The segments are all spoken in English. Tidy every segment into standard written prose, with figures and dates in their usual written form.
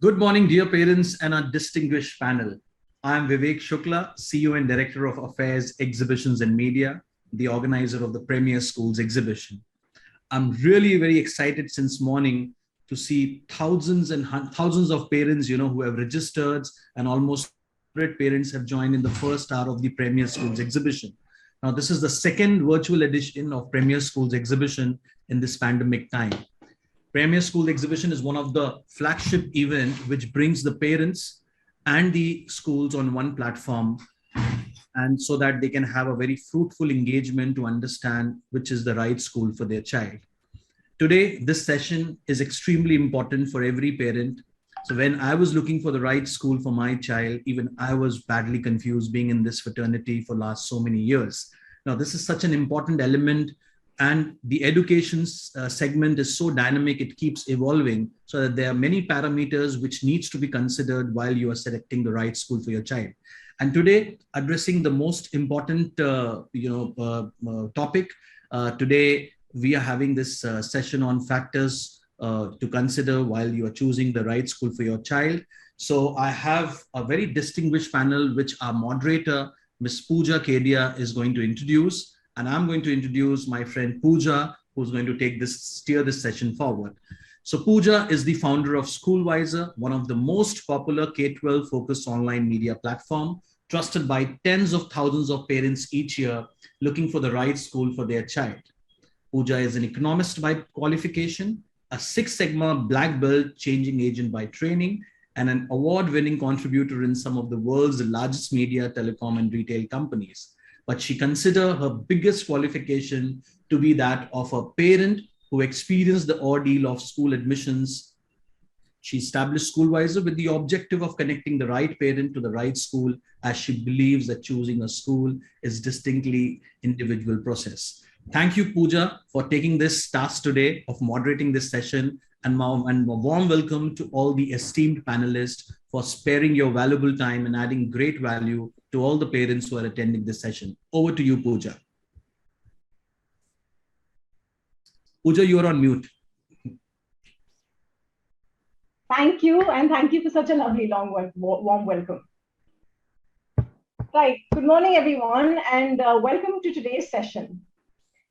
Good morning, dear parents and our distinguished panel. I am Vivek Shukla, CEO and Director of Affairs, Exhibitions and Media, the organizer of the Premier Schools exhibition. I'm really very excited since morning to see thousands and thousands of parents, who have registered, and almost 100 parents have joined in the first hour of the Premier Schools exhibition. Now, this is the second virtual edition of Premier Schools exhibition in this pandemic time. Premier School Exhibition is one of the flagship event which brings the parents and the schools on one platform, and so that they can have a very fruitful engagement to understand which is the right school for their child. Today, this session is extremely important for every parent. So when I was looking for the right school for my child, even I was badly confused being in this fraternity for last so many years. Now, this is such an important element, and the education segment is so dynamic, it keeps evolving, so that there are many parameters which needs to be considered while you are selecting the right school for your child. And today, addressing the most important topic, today we are having this session on factors to consider while you are choosing the right school for your child. So I have a very distinguished panel, which our moderator, Ms. Pooja Kedia, is going to introduce. And I'm going to introduce my friend Pooja, who's going to steer this session forward. So Pooja is the founder of Schoolwiser, one of the most popular K-12 focused online media platform, trusted by tens of thousands of parents each year looking for the right school for their child. Pooja is an economist by qualification, a Six Sigma Black Belt changing agent by training, and an award-winning contributor in some of the world's largest media, telecom, and retail companies. But she considers her biggest qualification to be that of a parent who experienced the ordeal of school admissions. She established Schoolwiser with the objective of connecting the right parent to the right school, as she believes that choosing a school is distinctly individual process. Thank you, Pooja, for taking this task today of moderating this session, and a warm welcome to all the esteemed panelists for sparing your valuable time and adding great value to all the parents who are attending this session. Over to you, Pooja. Pooja, you are on mute. Thank you, and thank you for such a lovely, warm welcome. Right, good morning, everyone, and welcome to today's session.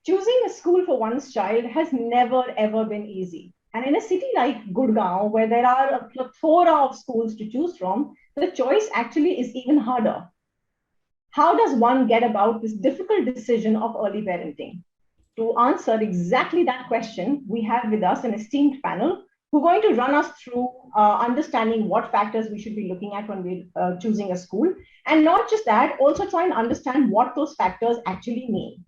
Choosing a school for one's child has never, ever been easy. And in a city like Gurgaon, where there are a plethora of schools to choose from, the choice actually is even harder. How does one get about this difficult decision of early parenting? To answer exactly that question, we have with us an esteemed panel who are going to run us through understanding what factors we should be looking at when we're choosing a school. And not just that, also try and understand what those factors actually mean.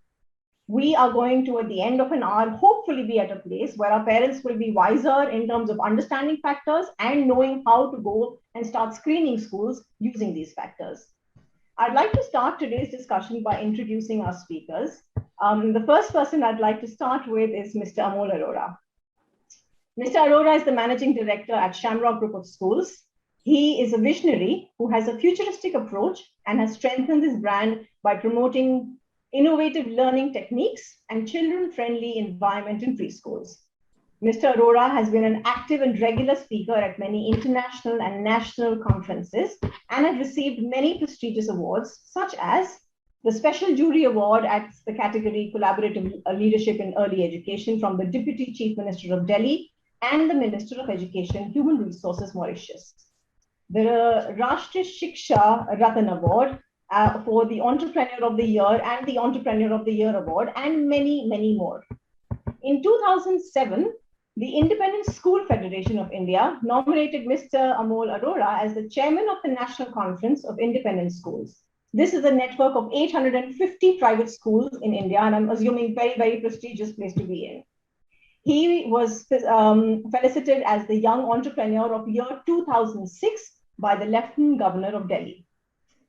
We are going to, at the end of an hour, hopefully be at a place where our parents will be wiser in terms of understanding factors and knowing how to go and start screening schools using these factors. I'd like to start today's discussion by introducing our speakers. The first person I'd like to start with is Mr. Amol Arora. Mr. Arora is the Managing Director at Shamrock Group of Schools. He is a visionary who has a futuristic approach and has strengthened his brand by promoting innovative learning techniques and children-friendly environment in preschools. Mr. Arora has been an active and regular speaker at many international and national conferences and has received many prestigious awards, such as the Special Jury Award at the category Collaborative Leadership in Early Education from the Deputy Chief Minister of Delhi and the Minister of Education, Human Resources, Mauritius. The Rashtriya Shiksha Ratan Award for the Entrepreneur of the Year and the Entrepreneur of the Year Award, and many, many more. In 2007, the Independent School Federation of India nominated Mr. Amol Arora as the chairman of the National Conference of Independent Schools. This is a network of 850 private schools in India, and I'm assuming very, very prestigious place to be in. He was felicitated as the Young Entrepreneur of Year 2006 by the Lieutenant Governor of Delhi.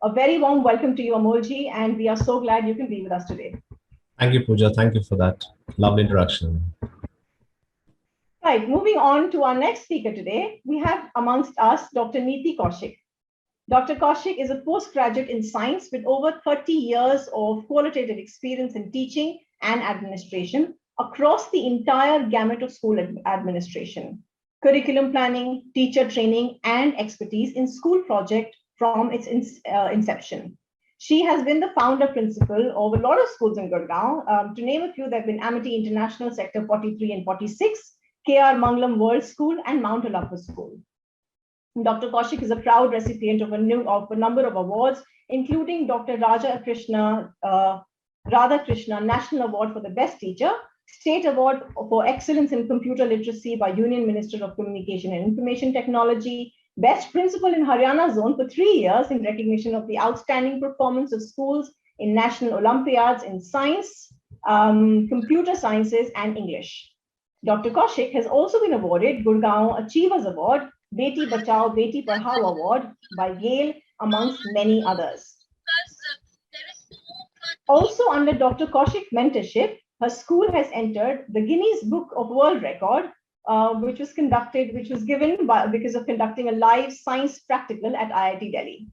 A very warm welcome to you, Amolji, and we are so glad you can be with us today. Thank you, Pooja. Thank you for that lovely introduction. Right, moving on to our next speaker today, we have amongst us Dr. Neethi Kaushik. Dr. Kaushik is a postgraduate in science with over 30 years of qualitative experience in teaching and administration across the entire gamut of school administration. curriculum planning, teacher training, and expertise in school project from its inception. She has been the founder principal of a lot of schools in Gurgaon. To name a few, there have been Amity International Sector 43 and 46, KR Mangalam World School, and Mount Olympus School. Dr. Kaushik is a proud recipient of a number of awards, including Dr. Radhakrishna National Award for the Best Teacher, State Award for Excellence in Computer Literacy by Union Minister of Communication and Information Technology, Best Principal in Haryana Zone for 3 years in recognition of the outstanding performance of schools in national Olympiads in science, computer sciences, and English. Dr. Kaushik has also been awarded Gurgaon Achievers Award, Beti Bachao Beti Padhao Award by Yale, amongst many others. Also under Dr. Kaushik mentorship, her school has entered the Guinness Book of World Record, which was given because of conducting a live science practical at IIT Delhi.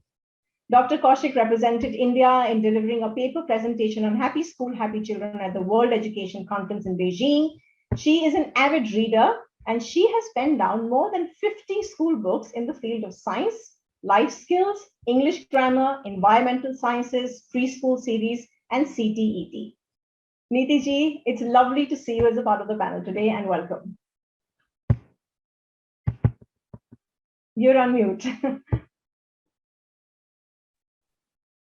Dr. Kaushik represented India in delivering a paper presentation on Happy School, Happy Children at the World Education Conference in Beijing. She is an avid reader, and she has penned down more than 50 school books in the field of science, life skills, English grammar, environmental sciences, preschool series, and CTET. Neethi ji, it's lovely to see you as a part of the panel today, and welcome. You're on mute.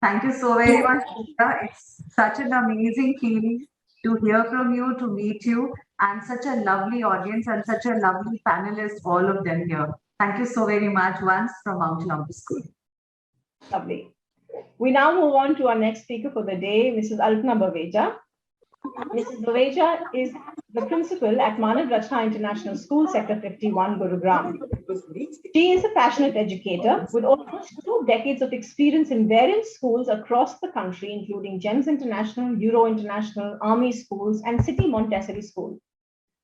Thank you so very much, Pooja. It's such an amazing feeling to hear from you, to meet you, and such a lovely audience and such a lovely panelists, all of them here. Thank you so very much once from Mount Olympus School. Lovely. We now move on to our next speaker for the day, Mrs. Alpna Baveja. Mrs. Baveja is the principal at Manav Rachna International School, Sector 51, Gurugram. She is a passionate educator with almost 2 decades of experience in various schools across the country, including GEMS International, Euro International, Army Schools, and City Montessori School.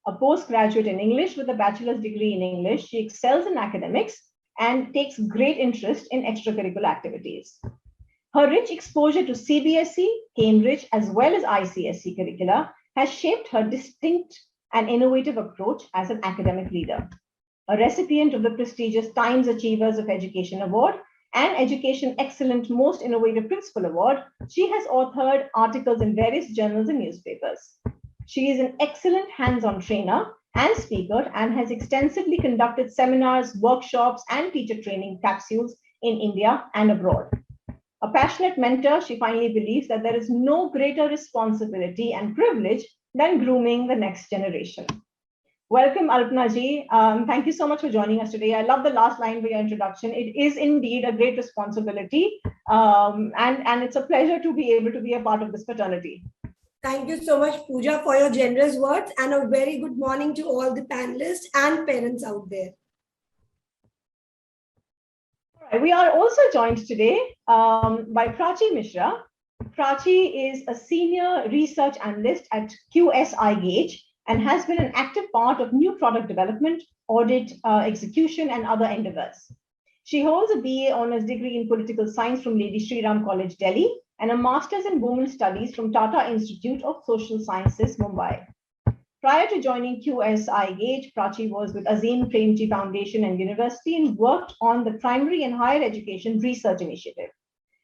A postgraduate in English with a bachelor's degree in English, she excels in academics and takes great interest in extracurricular activities. Her rich exposure to CBSE, Cambridge, as well as ICSE curricula has shaped her distinct and innovative approach as an academic leader. A recipient of the prestigious Times Achievers of Education Award and Education Excellent Most Innovative Principal Award, she has authored articles in various journals and newspapers. She is an excellent hands-on trainer and speaker and has extensively conducted seminars, workshops, and teacher training capsules in India and abroad. A passionate mentor, she finally believes that there is no greater responsibility and privilege than grooming the next generation. Welcome, Alpna ji. Thank you so much for joining us today. I love the last line for your introduction. It is indeed a great responsibility, and it's a pleasure to be able to be a part of this fraternity. Thank you so much, Pooja, for your generous words, and a very good morning to all the panelists and parents out there. We are also joined today by Prachi Mishra. Prachi is a senior research analyst at QSI Gauge and has been an active part of new product development, audit, execution, and other endeavors. She holds a BA Honours degree in political science from Lady Shri Ram College, Delhi, and a Master's in Women Studies from Tata Institute of Social Sciences, Mumbai. Prior to joining QSI Gauge, Prachi was with Azim Premji Foundation and University and worked on the Primary and Higher Education Research Initiative.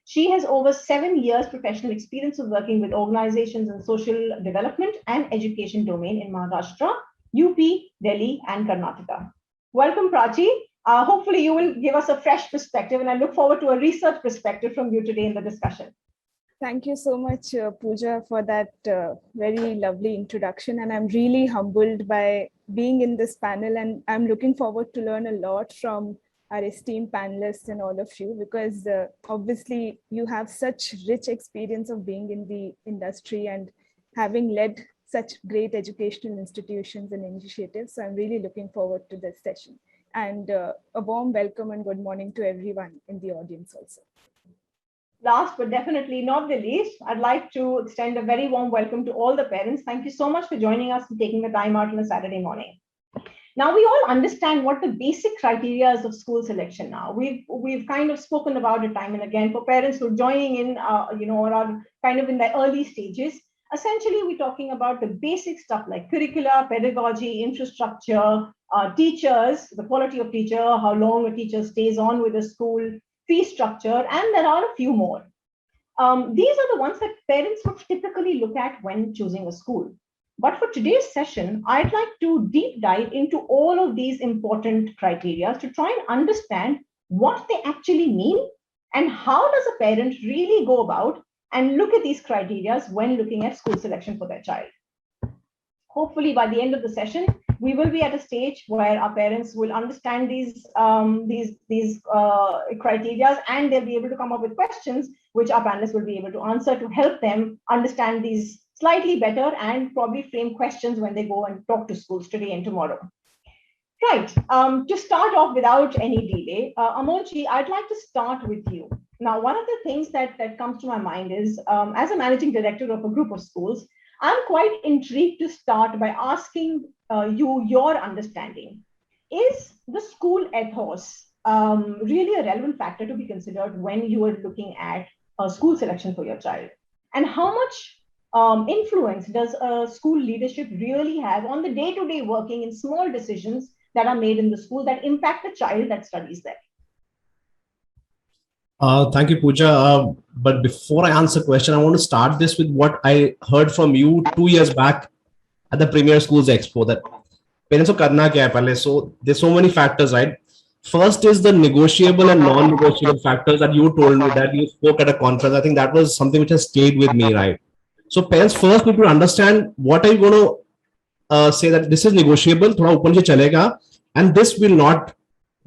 She has over 7 years professional experience of working with organizations in social development and education domain in Maharashtra, UP, Delhi, and Karnataka. Welcome, Prachi. Hopefully you will give us a fresh perspective, and I look forward to a research perspective from you today in the discussion. Thank you so much, Pooja, for that very lovely introduction. And I'm really humbled by being in this panel, and I'm looking forward to learn a lot from our esteemed panelists and all of you, because obviously you have such rich experience of being in the industry and having led such great educational institutions and initiatives. So I'm really looking forward to this session. And a warm welcome and good morning to everyone in the audience also. Last but definitely not the least, I'd like to extend a very warm welcome to all the parents. Thank you so much for joining us and taking the time out on a Saturday morning. Now, we all understand what the basic criteria is of school selection now. We've kind of spoken about it time and again for parents who are joining in, or are kind of in the early stages. Essentially, we're talking about the basic stuff like curricula, pedagogy, infrastructure, teachers, the quality of teacher, how long a teacher stays on with the school, fee structure, and there are a few more. These are the ones that parents would typically look at when choosing a school. But for today's session, I'd like to deep dive into all of these important criteria to try and understand what they actually mean and how does a parent really go about and look at these criteria when looking at school selection for their child. Hopefully, by the end of the session, we will be at a stage where our parents will understand these criteria, and they'll be able to come up with questions which our panelists will be able to answer to help them understand these slightly better and probably frame questions when they go and talk to schools today and tomorrow. Right. To start off without any delay, Amolji, I'd like to start with you. Now, one of the things that comes to my mind is, as a managing director of a group of schools, I'm quite intrigued to start by asking you your understanding. Is the school ethos really a relevant factor to be considered when you are looking at school selection for your child? And how much influence does school leadership really have on the day-to-day working in small decisions that are made in the school that impact the child that studies there? Thank you, Pooja. But before I answer the question, I want to start this with what I heard from you 2 years back at the Premier Schools Expo, that parents ko karna kya hai pehle. So there's so many factors, right? First is the negotiable and non-negotiable factors that you told me, that you spoke at a conference. I think that was something which has stayed with me, right? So parents first need to understand, what are you going to say that this is negotiable, thoda upar se chalega, and this will not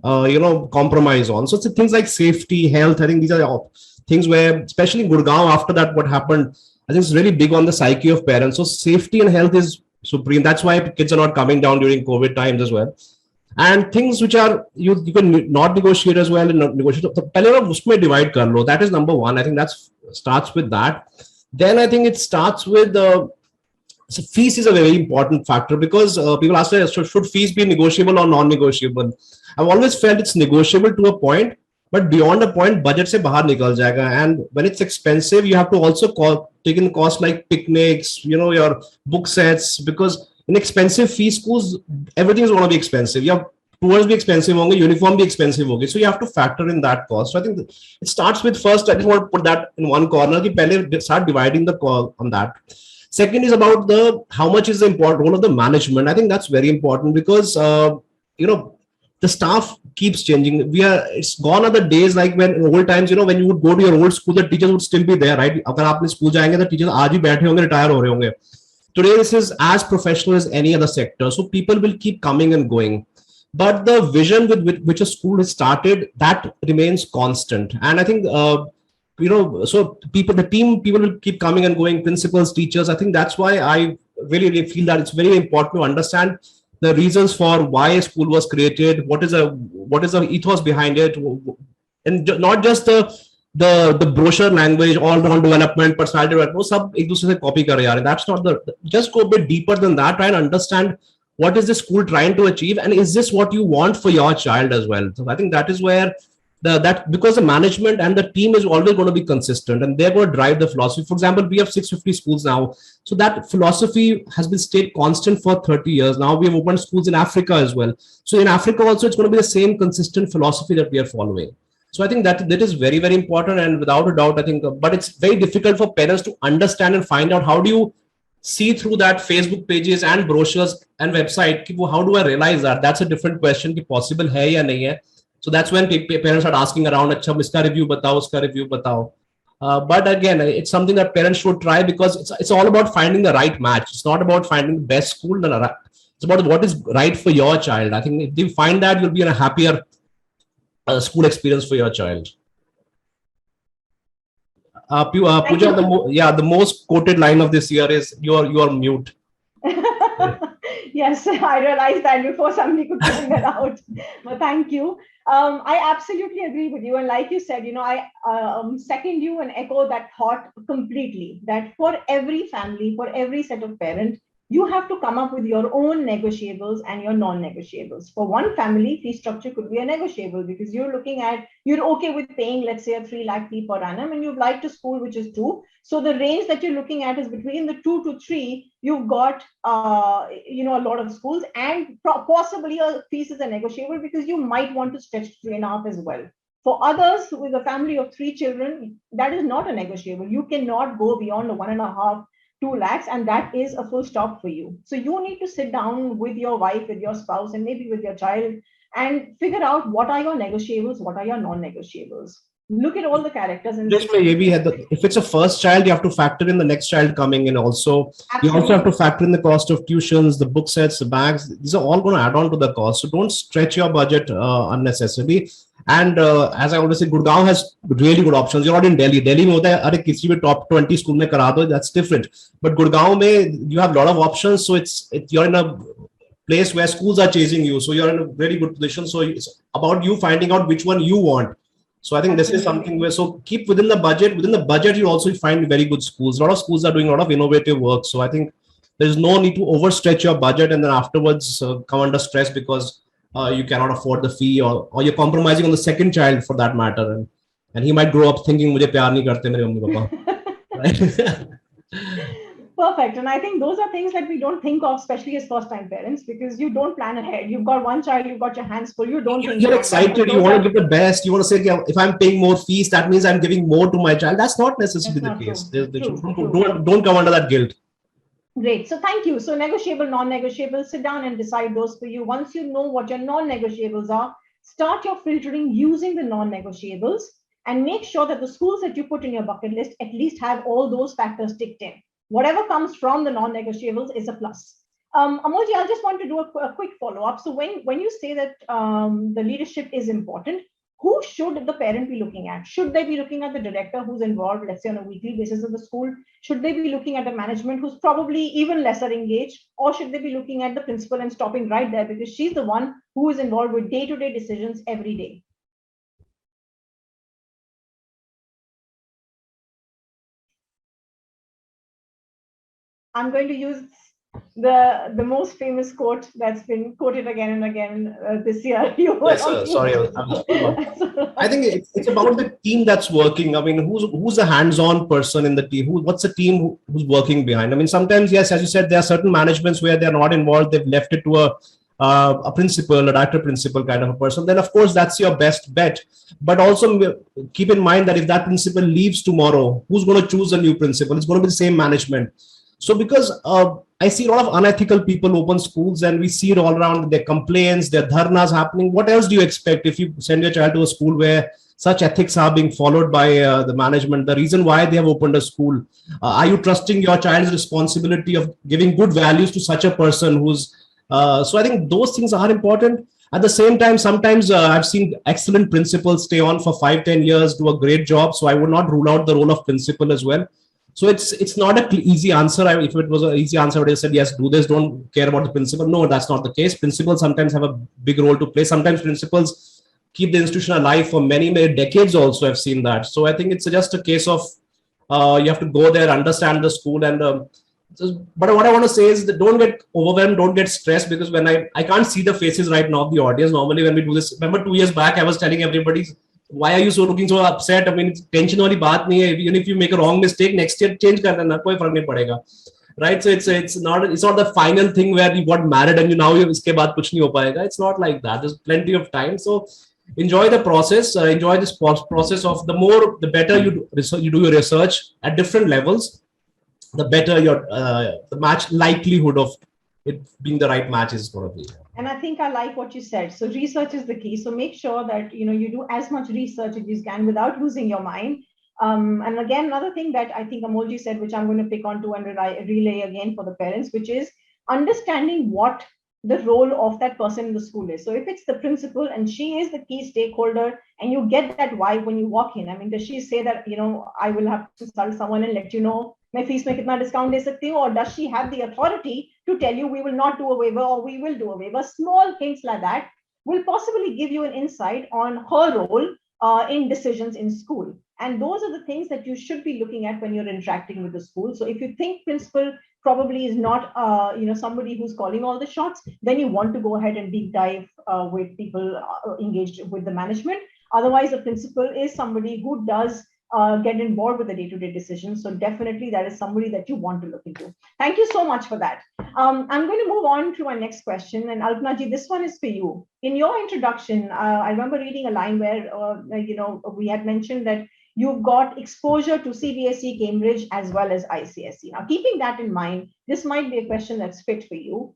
compromise on. So it's things like safety, health. I think these are things where, especially in Gurgaon, after that, what happened, I think it's really big on the psyche of parents. So safety and health is supreme. That's why kids are not coming down during COVID times as well. And things which are, you can not negotiate as well and not negotiate. So divide kar lo. That is number one. I think that starts with that. Then I think it starts with so fees is a very important factor, because people ask, should fees be negotiable or non-negotiable? I've always felt it's negotiable to a point, but beyond a point, budget se bahar nikal jayega. And when it's expensive, you have to also take in costs like picnics, your book sets, because in expensive fee schools, everything is going to be expensive. Your tours be expensive, uniform be expensive. So you have to factor in that cost. So I think it starts with, first, I just want to put that in one corner, start dividing the call on that. Second is about how much is the important role of the management. I think that's very important, because the staff keeps changing. It's gone are the days like when in old times, when you would go to your old school, the teachers would still be there, right? Agar aapne school jayenge, the teachers aaj hi baithe honge, retire ho rahe honge. Today, this is as professional as any other sector. So people will keep coming and going. But the vision with which a school has started, that remains constant. And I think, so people will keep coming and going, principals, teachers. I think that's why I really feel that it's very important to understand the reasons for why a school was created, what is the ethos behind it, and not just the brochure language, all around development, personality development, sab ek dusre se copy kar rahe yaar. That's not just go a bit deeper than that. Try and understand, what is the school trying to achieve, and is this what you want for your child as well? So I think that is where because the management and the team is always going to be consistent, and they're going to drive the philosophy. For example, we have 650 schools now. So that philosophy has been stayed constant for 30 years. Now we have opened schools in Africa as well. So in Africa also, it's going to be the same consistent philosophy that we are following. So I think that is very, very important. And without a doubt, I think, but it's very difficult for parents to understand and find out, how do you see through that Facebook pages and brochures and website, how do I realize that? That's a different question, possible hai ya nahi hai. So that's when parents start asking around, acha, iska review batao, uska review batao. But again, it's something that parents should try, because it's all about finding the right match. It's not about finding the best school. It's about what is right for your child. I think if you find that, you'll be in a happier school experience for your child. Pooja, the most quoted line of this year is, you are mute. Yes, I realized that before somebody could figure that out. But thank you. I absolutely agree with you. And like you said, I second you and echo that thought completely, that for every family, for every set of parents, You have to come up with your own negotiables and your non-negotiables. For one family, fee structure could be a negotiable because you're okay with paying, let's say, a 3 lakh fee per annum, and you'd like to school, which is 2. So the range that you're looking at is between the 2 to 3. You've got, a lot of schools, and possibly a fees is a negotiable because you might want to stretch to 3.5 as well. For others with a family of 3 children, that is not a negotiable. You cannot go beyond the 1.5, 2 lakhs, and that is a full stop for you. So you need to sit down with your wife, with your spouse, and maybe with your child, and figure out what are your negotiables, what are your non-negotiables. Look at all the characters. And if it's a first child, you have to factor in the next child coming in also. Absolutely. You also have to factor in the cost of tuitions, the book sets, the bags. These are all going to add on to the cost. So don't stretch your budget unnecessarily. And as I always say, Gurgaon has really good options. You're not in Delhi. Delhi mein hota hai, "Arey, kisi bhi top 20 school mein kara do," that's different. But Gurgaon mein, you have a lot of options. So you're in a place where schools are chasing you. So you're in a very good position. So it's about you finding out which one you want. So I think this is something where, so keep within the budget. Within the budget, you also find very good schools. A lot of schools are doing a lot of innovative work. So I think there's no need to overstretch your budget and then afterwards come under stress because you cannot afford the fee, or you're compromising on the second child for that matter. And he might grow up thinking, "Mujhe pyar nahi karte mere mummy papa." Right? Perfect. And I think those are things that we don't think of, especially as first-time parents, because you don't plan ahead. You've got one child, you've got your hands full. You don't think. You're excited. You want to give the best. You want to say, "Okay, if I'm paying more fees, that means I'm giving more to my child." That's not necessarily the case. Don't come under that guilt. Great. So thank you. So negotiable, non-negotiable, sit down and decide those for you. Once you know what your non-negotiables are, start your filtering using the non-negotiables and make sure that the schools that you put in your bucket list at least have all those factors ticked in. Whatever comes from the non-negotiables is a plus. Amolji, I just want to do a quick follow-up. So when you say that the leadership is important, who should the parent be looking at? Should they be looking at the director who's involved, let's say on a weekly basis of the school? Should they be looking at the management who's probably even lesser engaged? Or should they be looking at the principal and stopping right there because she's the one who is involved with day-to-day decisions every day? I'm going to use the most famous quote that's been quoted again and again this year. Sorry, I think it's about the team that's working. I mean, who's the hands-on person in the team? What's the team who's working behind? I mean, sometimes, yes, as you said, there are certain managements where they're not involved. They've left it to a principal, a director principal kind of a person. Then, of course, that's your best bet. But also keep in mind that if that principal leaves tomorrow, who's going to choose a new principal? It's going to be the same management. So because I see a lot of unethical people open schools and we see it all around, their complaints, their dharnas happening. What else do you expect if you send your child to a school where such ethics are being followed by the management? The reason why they have opened a school. Are you trusting your child's responsibility of giving good values to such a person who's... so I think those things are important. At the same time, sometimes I've seen excellent principals stay on for 5-10 years, do a great job. So I would not rule out the role of principal as well. So it's not an easy answer. If it was an easy answer, I would have said, yes, do this, don't care about the principal. No, that's not the case. Principals sometimes have a big role to play. Sometimes principals keep the institution alive for many, many decades also. I've seen that. So I think it's just a case of you have to go there, understand the school. But what I want to say is that don't get overwhelmed, don't get stressed, because when I can't see the faces right now of the audience. Normally when we do this, remember 2 years back, I was telling everybody, why are you looking so upset? I mean, it's tension wali baat nahi hai. Even if you make a wrong mistake, next year change kar dena, koi farak nahi padega. Right? So it's not the final thing where you got married and iske baad kuch nahi ho payega. It's not like that. There's plenty of time. So enjoy the process. Enjoy this process of the better you do your research at different levels, the better your the match likelihood of it being the right match is going to be. And I think I like what you said. So research is the key. So make sure that you do as much research as you can without losing your mind. And again, another thing that I think Amolji said, which I'm going to pick on to and relay again for the parents, which is understanding what the role of that person in the school is. So if it's the principal and she is the key stakeholder and you get that vibe when you walk in, I mean, does she say that, I will have to consult someone and let you know my fees mein kitna discount de sakti hu, or does she have the authority to tell you we will not do a waiver or we will do a waiver? Small hints like that will possibly give you an insight on her role in decisions in school. And those are the things that you should be looking at when you're interacting with the school. So if you think principal probably is not somebody who's calling all the shots, then you want to go ahead and deep dive with people engaged with the management. Otherwise, the principal is somebody who does get involved with the day-to-day decisions. So definitely that is somebody that you want to look into. Thank you so much for that. I'm going to move on to my next question. And Alpana ji, this one is for you. In your introduction, I remember reading a line where, we had mentioned that you've got exposure to CBSE, Cambridge, as well as ICSE. Now, keeping that in mind, this might be a question that's fit for you.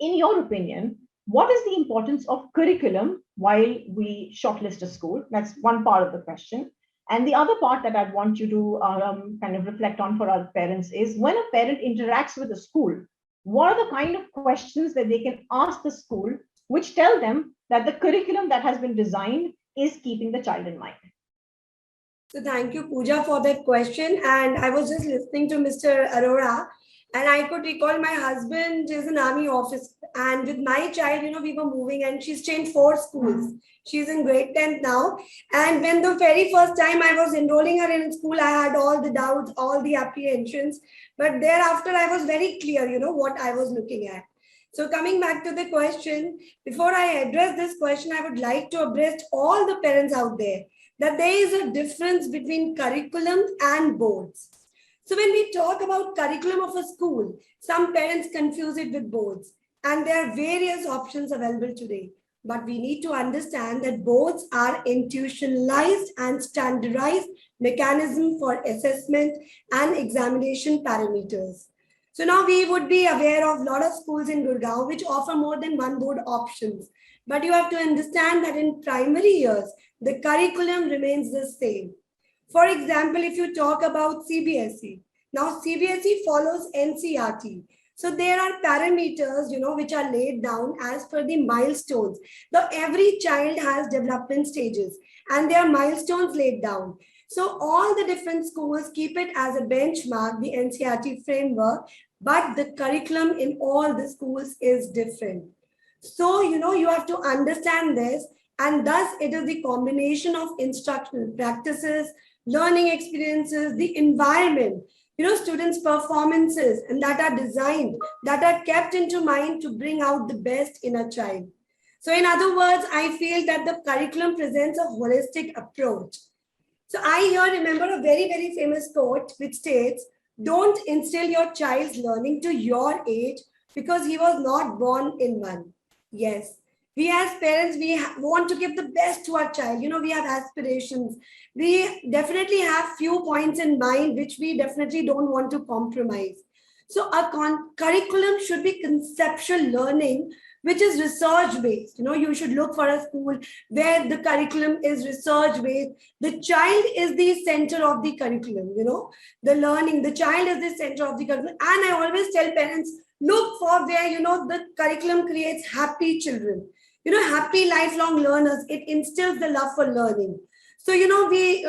In your opinion, what is the importance of curriculum while we shortlist a school? That's one part of the question. And the other part that I'd want you to kind of reflect on for our parents is, when a parent interacts with a school, what are the kind of questions that they can ask the school which tell them that the curriculum that has been designed is keeping the child in mind? So thank you, Pooja, for that question. And I was just listening to Mr. Arora, and I could recall my husband is an army officer. And with my child, we were moving, and she's changed 4 schools. She's in grade 10th now. And when the very first time I was enrolling her in school, I had all the doubts, all the apprehensions. But thereafter, I was very clear, what I was looking at. So coming back to the question, before I address this question, I would like to abreast all the parents out there that there is a difference between curriculum and boards. So when we talk about curriculum of a school, some parents confuse it with boards, and there are various options available today. But we need to understand that boards are institutionalized and standardized mechanism for assessment and examination parameters. So now we would be aware of a lot of schools in Gurgaon which offer more than one board options. But you have to understand that in primary years, the curriculum remains the same. For example, if you talk about CBSE, now CBSE follows NCERT. So there are parameters, which are laid down as per the milestones. Now every child has development stages and there are milestones laid down. So all the different schools keep it as a benchmark, the NCERT framework, but the curriculum in all the schools is different. So, you have to understand this, and thus it is the combination of instructional practices, learning experiences, the environment, students' performances, and that are designed, that are kept into mind to bring out the best in a child. So in other words, I feel that the curriculum presents a holistic approach. So I here remember a very, very famous quote which states, "Don't instill your child's learning to your age because he was not born in one." Yes, we as parents, we want to give the best to our child. We have aspirations. We definitely have few points in mind which we definitely don't want to compromise. So our curriculum should be conceptual learning, which is research-based. You should look for a school where the curriculum is research-based. The child is the center of the curriculum, the learning, the child is the center of the curriculum. And I always tell parents, look for where, the curriculum creates happy children, happy lifelong learners. It instills the love for learning. So, we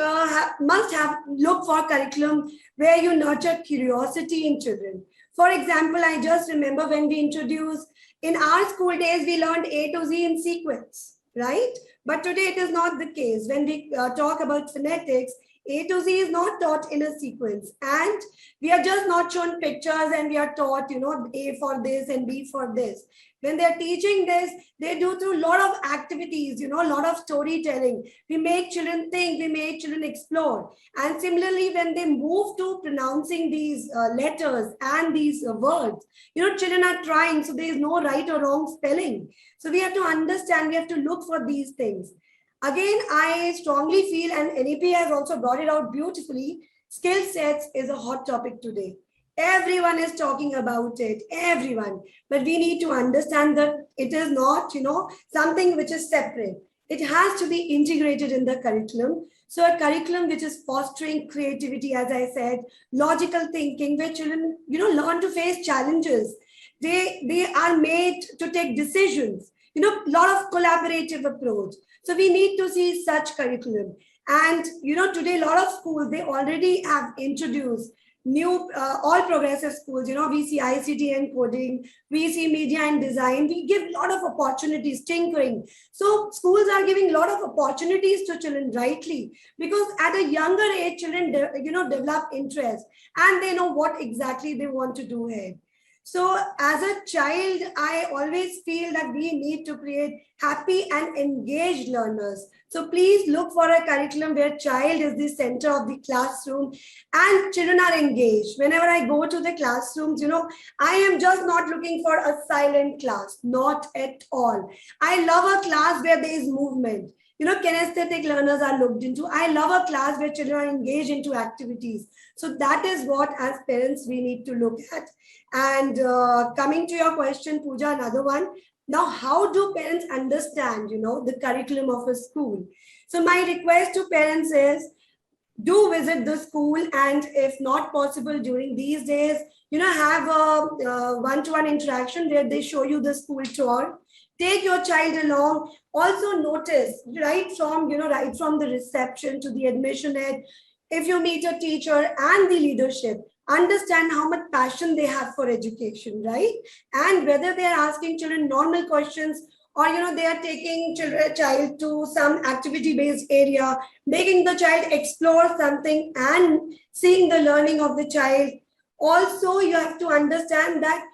must look for curriculum where you nurture curiosity in children. For example, I just remember when we introduced, in our school days, we learned A to Z in sequence, right? But today it is not the case. When we talk about phonetics, A to Z is not taught in a sequence. And we are just not shown pictures and we are taught, A for this and B for this. When they're teaching this, they do through a lot of activities, a lot of storytelling. We make children think, we make children explore. And similarly, when they move to pronouncing these letters and these words, children are trying, so there is no right or wrong spelling. So we have to understand, we have to look for these things. Again, I strongly feel, and NEP has also brought it out beautifully, skill sets is a hot topic today. Everyone is talking about it, everyone. But we need to understand that it is not, something which is separate. It has to be integrated in the curriculum. So a curriculum which is fostering creativity, as I said, logical thinking, where children, learn to face challenges. They are made to take decisions, a lot of collaborative approach. So we need to see such curriculum. And, today, a lot of schools, they already have introduced new, all progressive schools, we see ICT and coding, we see media and design, we give a lot of opportunities, tinkering. So schools are giving a lot of opportunities to children rightly, because at a younger age, children, develop interest and they know what exactly they want to do here. So as a child, I always feel that we need to create happy and engaged learners. So please look for a curriculum where child is the center of the classroom and children are engaged. Whenever I go to the classrooms, I am just not looking for a silent class, not at all. I love a class where there is movement. Kinesthetic learners are looked into. I love a class where children are engaged into activities. So that is what as parents we need to look at. And coming to your question, Pooja, another one. Now, how do parents understand, the curriculum of a school? So my request to parents is, do visit the school, and if not possible during these days, have a one-to-one interaction where they show you the school tour. Take your child along. Also notice right from the reception to the admission head, if you meet a teacher and the leadership, understand how much passion they have for education, right? And whether they are asking children normal questions or they are taking child to some activity-based area, making the child explore something and seeing the learning of the child. Also, you have to understand that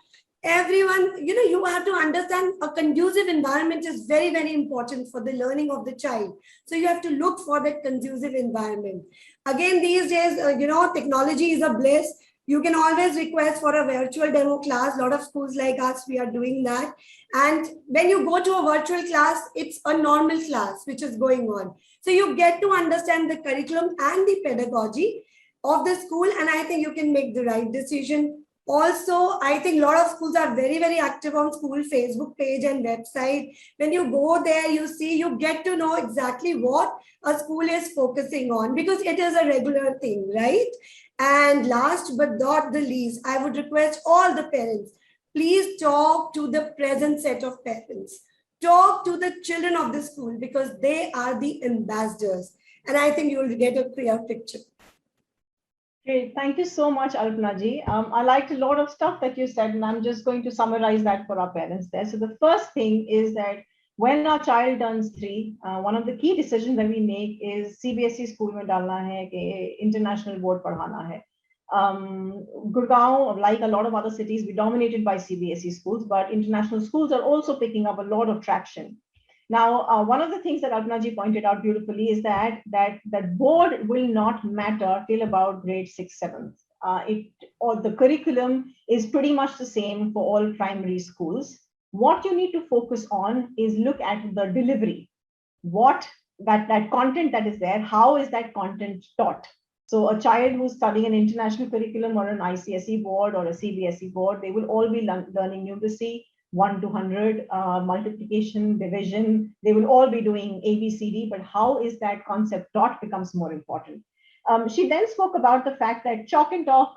everyone, you have to understand a conducive environment is very, very important for the learning of the child. So you have to look for that conducive environment. Again, these days, technology is a bliss. You can always request for a virtual demo class. A lot of schools like us, we are doing that. And when you go to a virtual class, it's a normal class which is going on. So you get to understand the curriculum and the pedagogy of the school. And I think you can make the right decision. Also, I think a lot of schools are very, very active on school Facebook page and website. When you go there, you get to know exactly what a school is focusing on, because it is a regular thing, right? And last but not the least, I would request all the parents, please talk to the present set of parents. Talk to the children of the school, because they are the ambassadors. And I think you will get a clear picture. Great. Thank you so much, Alpana ji. I liked a lot of stuff that you said, and I'm just going to summarize that for our parents there. So the first thing is that when our child turns 3, one of the key decisions that we make is CBSE school mein dalna hai ke international board padhana hai. Gurgaon, like a lot of other cities, we dominated by CBSE schools, but international schools are also picking up a lot of traction. Now, one of the things that Alpana ji pointed out beautifully is that board will not matter till about grade 6, 7th. The curriculum is pretty much the same for all primary schools. What you need to focus on is look at the delivery. What that content that is there, how is that content taught? So a child who's studying an international curriculum or an ICSE board or a CBSE board, they will all be learning numeracy, 1 to 100, multiplication, division. They will all be doing ABCD, but how is that concept taught becomes more important. She then spoke about the fact that chalk and talk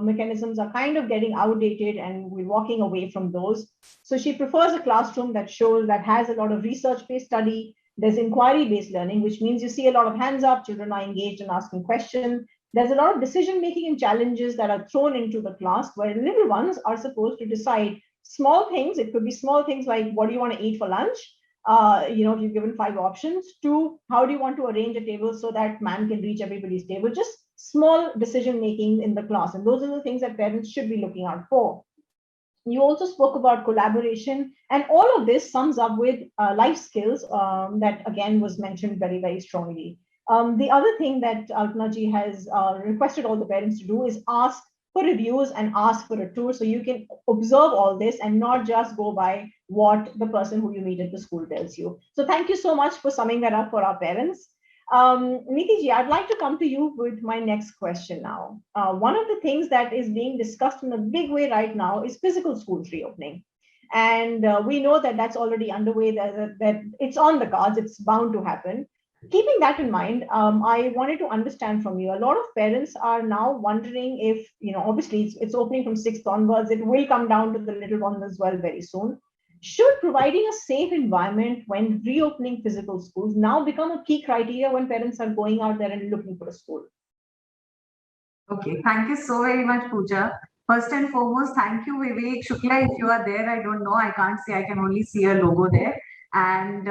mechanisms are kind of getting outdated and we're walking away from those. So she prefers a classroom that has a lot of research-based study. There's inquiry-based learning, which means you see a lot of hands up, children are engaged in asking questions. There's a lot of decision-making and challenges that are thrown into the class where little ones are supposed to decide small things. It could be small things like, what do you want to eat for lunch? If you've given 5 options. 2, how do you want to arrange a table so that man can reach everybody's table? Just small decision making in the class. And those are the things that parents should be looking out for. You also spoke about collaboration, and all of this sums up with life skills that again was mentioned very, very strongly. The other thing that Alpana ji has requested all the parents to do is ask for reviews and ask for a tour, so you can observe all this and not just go by what the person who you meet at the school tells you. So thank you so much for summing that up for our parents. Neethi ji, I'd like to come to you with my next question now. One of the things that is being discussed in a big way right now is physical schools reopening. And we know that that's already underway, that it's on the cards, it's bound to happen. Keeping that in mind, I wanted to understand from you, a lot of parents are now wondering if, obviously it's opening from 6th onwards, it will come down to the little ones as well very soon. Should providing a safe environment when reopening physical schools now become a key criteria when parents are going out there and looking for a school? Okay, thank you so very much, Pooja. First and foremost, thank you, Vivek Shukla. If you are there, I don't know. I can't see. I can only see a logo there. And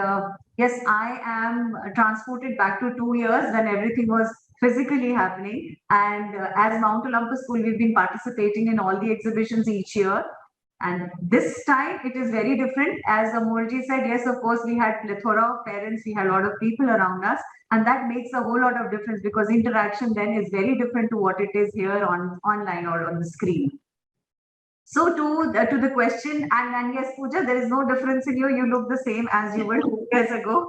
yes, I am transported back to 2 years when everything was physically happening. And as Mount Olympus School, we've been participating in all the exhibitions each year. And this time it is very different. As Amolji said, yes, of course, we had plethora of parents, we had a lot of people around us, and that makes a whole lot of difference because interaction then is very different to what it is here on online or on the screen. So to the question, and yes, Pooja, there is no difference in you. You look the same as you were 2 years ago.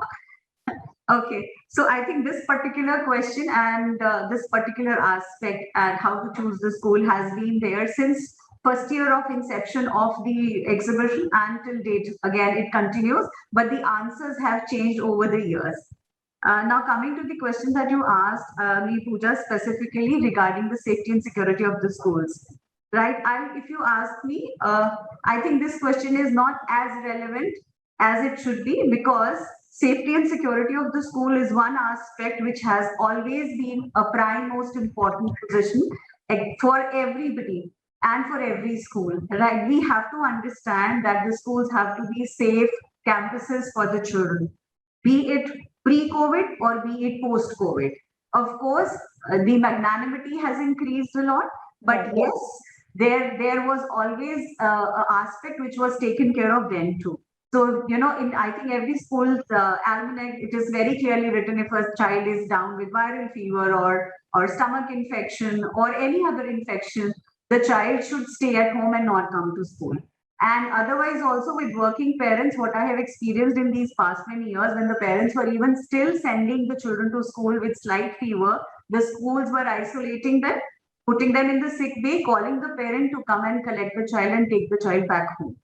Okay, so I think this particular question and this particular aspect and how to choose the school has been there since first year of inception of the exhibition until date. Again, it continues, but the answers have changed over the years. Now, coming to the question that you asked me, Pooja, specifically regarding the safety and security of the schools, right? If you ask me, I think this question is not as relevant as it should be because safety and security of the school is one aspect which has always been a prime most important position for everybody and for every school, right? We have to understand that the schools have to be safe campuses for the children, be it pre-COVID or be it post-COVID. Of course, the magnanimity has increased a lot, but yes, there was always an aspect which was taken care of then too. So, in I think every school's almanac, it is very clearly written if a child is down with viral fever or stomach infection or any other infection, the child should stay at home and not come to school. And otherwise, also with working parents, what I have experienced in these past many years, when the parents were even still sending the children to school with slight fever, the schools were isolating them, putting them in the sick bay, calling the parent to come and collect the child and take the child back home.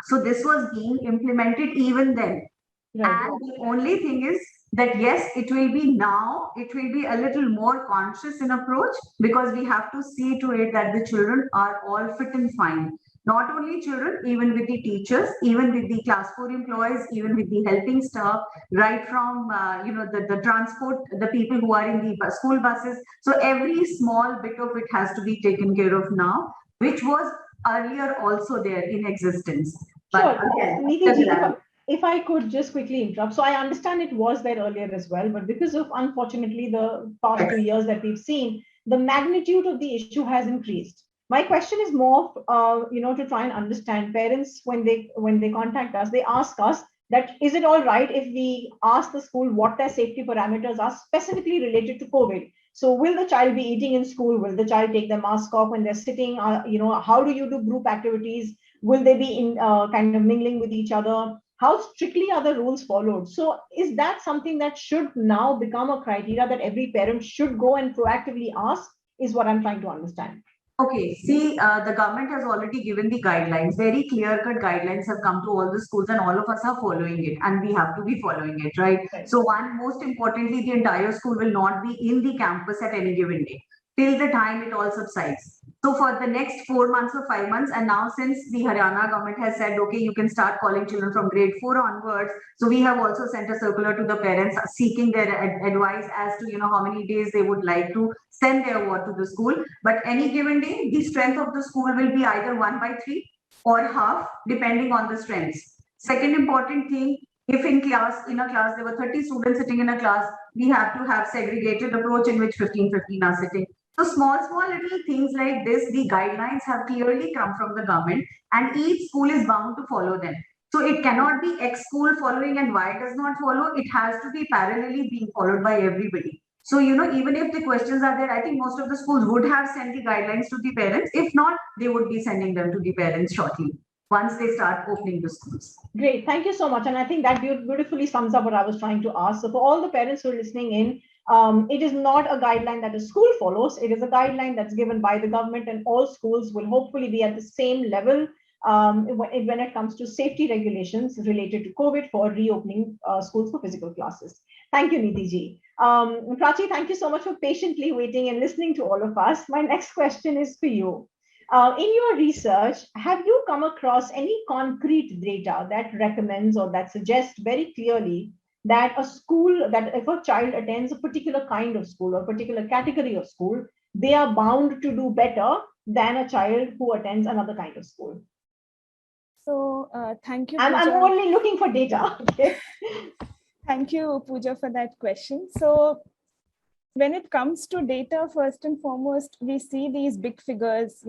So this was being implemented even then. Right. And the only thing is that yes, it will be now, it will be a little more conscious in approach because we have to see to it that the children are all fit and fine. Not only children, even with the teachers, even with the class 4 employees, even with the helping staff, right from the transport, the people who are in the school buses. So every small bit of it has to be taken care of now, which was earlier also there in existence. But Neethi, if I could just quickly interrupt. So I understand it was there earlier as well, but because of, unfortunately, the past 2 years that we've seen, the magnitude of the issue has increased. My question is more, to try and understand parents when they contact us, they ask us that is it all right if we ask the school what their safety parameters are specifically related to COVID? So will the child be eating in school? Will the child take the mask off when they're sitting? How do you do group activities? Will they be in kind of mingling with each other? How strictly are the rules followed? So is that something that should now become a criteria that every parent should go and proactively ask is what I'm trying to understand. Okay, see, the government has already given the guidelines. Very clear-cut guidelines have come to all the schools and all of us are following it and we have to be following it, right? So most importantly, the entire school will not be in the campus at any given day till the time it all subsides. So for the next 4 months or 5 months, and now since the Haryana government has said, okay, you can start calling children from grade 4 onwards. So we have also sent a circular to the parents seeking their advice as to, how many days they would like to send their ward to the school. But any given day, the strength of the school will be either 1/3 or half, depending on the strengths. Second important thing, if in a class, there were 30 students sitting in a class, we have to have segregated approach in which 15 are sitting. So small little things like this, the guidelines have clearly come from the government and each school is bound to follow them. So it cannot be X school following and Y does not follow. It has to be parallelly being followed by everybody. So, even if the questions are there, I think most of the schools would have sent the guidelines to the parents. If not, they would be sending them to the parents shortly once they start opening the schools. Great. Thank you so much. And I think that beautifully sums up what I was trying to ask. So for all the parents who are listening in, it is not a guideline that a school follows. It is a guideline that's given by the government, and all schools will hopefully be at the same level when it comes to safety regulations related to COVID for reopening schools for physical classes. Thank you, Neethi ji. Prachi, thank you so much for patiently waiting and listening to all of us. My next question is for you. In your research, have you come across any concrete data that recommends or that suggests very clearly that a school, that if a child attends a particular kind of school or particular category of school, they are bound to do better than a child who attends another kind of school? So thank you, I'm Pooja. only looking for data. Okay. Thank you, Pooja, for that question. So when it comes to data, first and foremost, we see these big figures,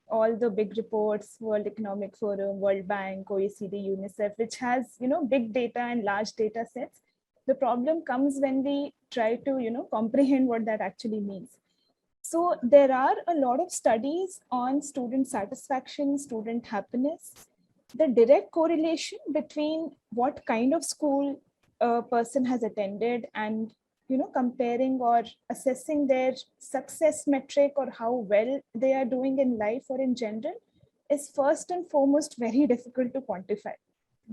all the big reports, World Economic Forum, World Bank, OECD, UNICEF, which has, big data and large data sets. The problem comes when we try to, comprehend what that actually means. So there are a lot of studies on student satisfaction, student happiness. The direct correlation between what kind of school a person has attended and comparing or assessing their success metric or how well they are doing in life or in general is first and foremost very difficult to quantify,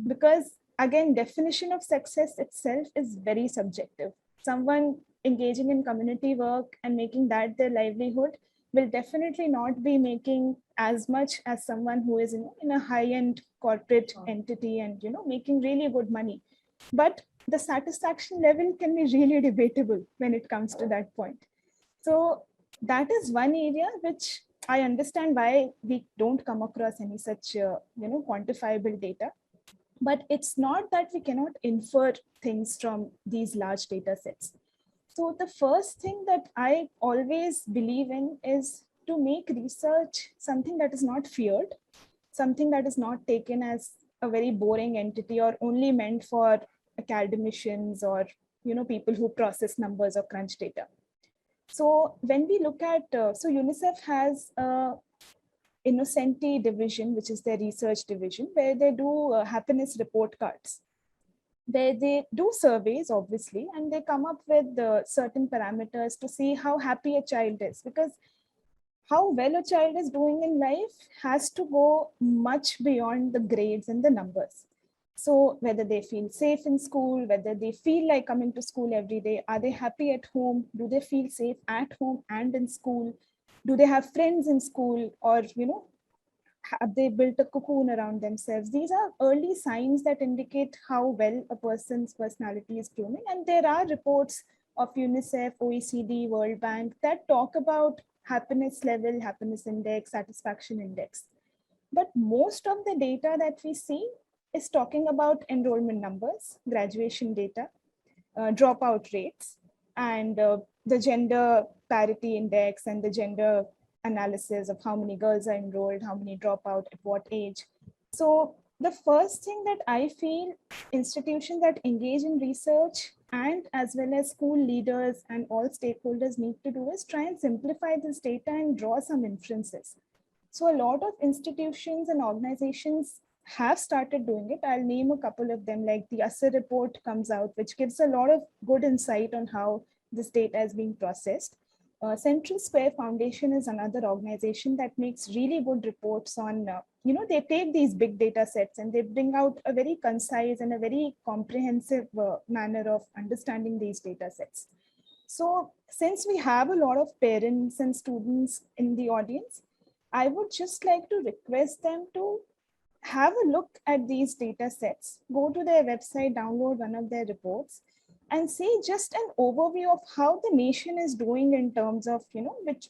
because again, definition of success itself is very subjective. Someone engaging in community work and making that their livelihood will definitely not be making as much as someone who is in a high-end corporate entity and making really good money. But the satisfaction level can be really debatable when it comes to that point. So that is one area which I understand why we don't come across any such quantifiable data. But it's not that we cannot infer things from these large data sets. So the first thing that I always believe in is to make research something that is not feared, something that is not taken as a very boring entity or only meant for academicians or people who process numbers or crunch data. So when we look at, so UNICEF has a Innocenti division, which is their research division, where they do happiness report cards, where they do surveys, obviously, and they come up with certain parameters to see how happy a child is, because how well a child is doing in life has to go much beyond the grades and the numbers. So whether they feel safe in school, whether they feel like coming to school every day, are they happy at home? Do they feel safe at home and in school? Do they have friends in school, or have they built a cocoon around themselves? These are early signs that indicate how well a person's personality is blooming. And there are reports of UNICEF, OECD, World Bank that talk about happiness level, happiness index, satisfaction index. But most of the data that we see is talking about enrollment numbers, graduation data, dropout rates, and the gender parity index and the gender analysis of how many girls are enrolled, how many drop out, at what age. So the first thing that I feel institutions that engage in research and as well as school leaders and all stakeholders need to do is try and simplify this data and draw some inferences. So a lot of institutions and organizations have started doing it. I'll name a couple of them, like the ASER report comes out, which gives a lot of good insight on how this data is being processed. Central Square Foundation is another organization that makes really good reports on, they take these big data sets and they bring out a very concise and a very comprehensive manner of understanding these data sets. So since we have a lot of parents and students in the audience, I would just like to request them to have a look at these data sets, go to their website, download one of their reports, and see just an overview of how the nation is doing in terms of, which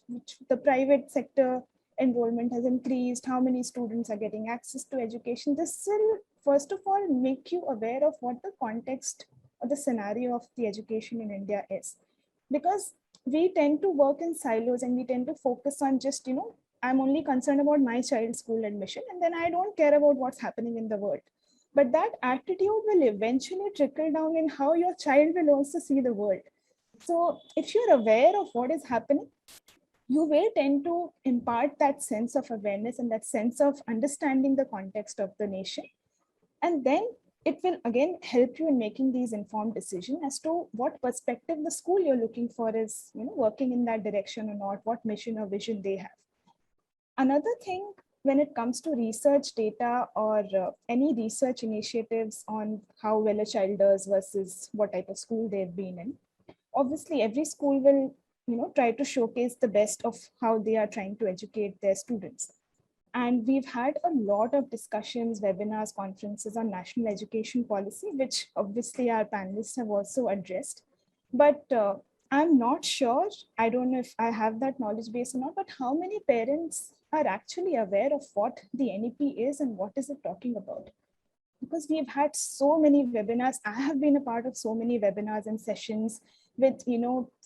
the private sector enrollment has increased, how many students are getting access to education. This will, first of all, make you aware of what the context or the scenario of the education in India is. Because we tend to work in silos and we tend to focus on just, I'm only concerned about my child's school admission, and then I don't care about what's happening in the world. But that attitude will eventually trickle down in how your child will also see the world. So if you're aware of what is happening, you will tend to impart that sense of awareness and that sense of understanding the context of the nation. And then it will again help you in making these informed decisions as to what perspective the school you're looking for is, working in that direction or not, what mission or vision they have. Another thing, when it comes to research data or any research initiatives on how well a child does versus what type of school they've been in, obviously every school will try to showcase the best of how they are trying to educate their students. And we've had a lot of discussions, webinars, conferences on national education policy, which obviously our panelists have also addressed. But I'm not sure, I don't know if I have that knowledge base or not, but how many parents are actually aware of what the NEP is and what is it talking about? Because we've had so many webinars. I have been a part of so many webinars and sessions with,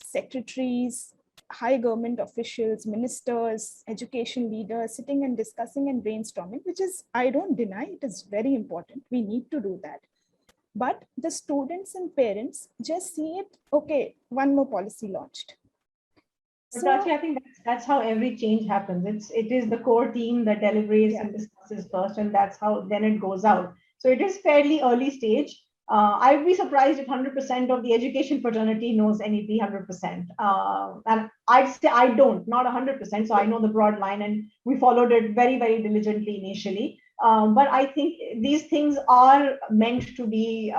secretaries, high government officials, ministers, education leaders sitting and discussing and brainstorming, which is, I don't deny, it is very important. We need to do that. But the students and parents just see it, okay, one more policy launched. So, I think that's how every change happens. It is the core team that deliberates and discusses first, and that's how then it goes out. So it is fairly early stage. I'd be surprised if 100% of the education fraternity knows NEP 100%. And I'd say I don't, not 100%. So I know the broad line, and we followed it very, very diligently initially. But I think these things are meant to be,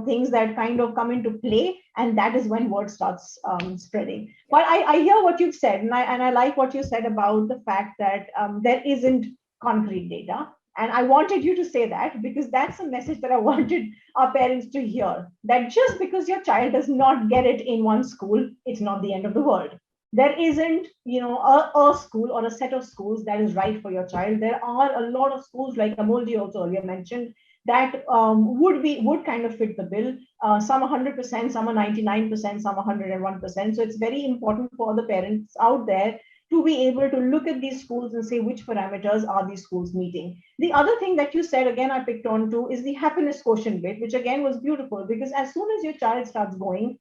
things that kind of come into play, and that is when word starts spreading. But I hear what you've said, and I like what you said about the fact that there isn't concrete data. And I wanted you to say that because that's a message that I wanted our parents to hear, that just because your child does not get it in one school, it's not the end of the world. There isn't, a school or a set of schools that is right for your child. There are a lot of schools, like Amolji also earlier mentioned, that would kind of fit the bill. Some 100%, some are 99%, some 101%. So it's very important for the parents out there to be able to look at these schools and say which parameters are these schools meeting. The other thing that you said, again, I picked on to, is the happiness quotient bit, which again was beautiful, because as soon as your child starts going,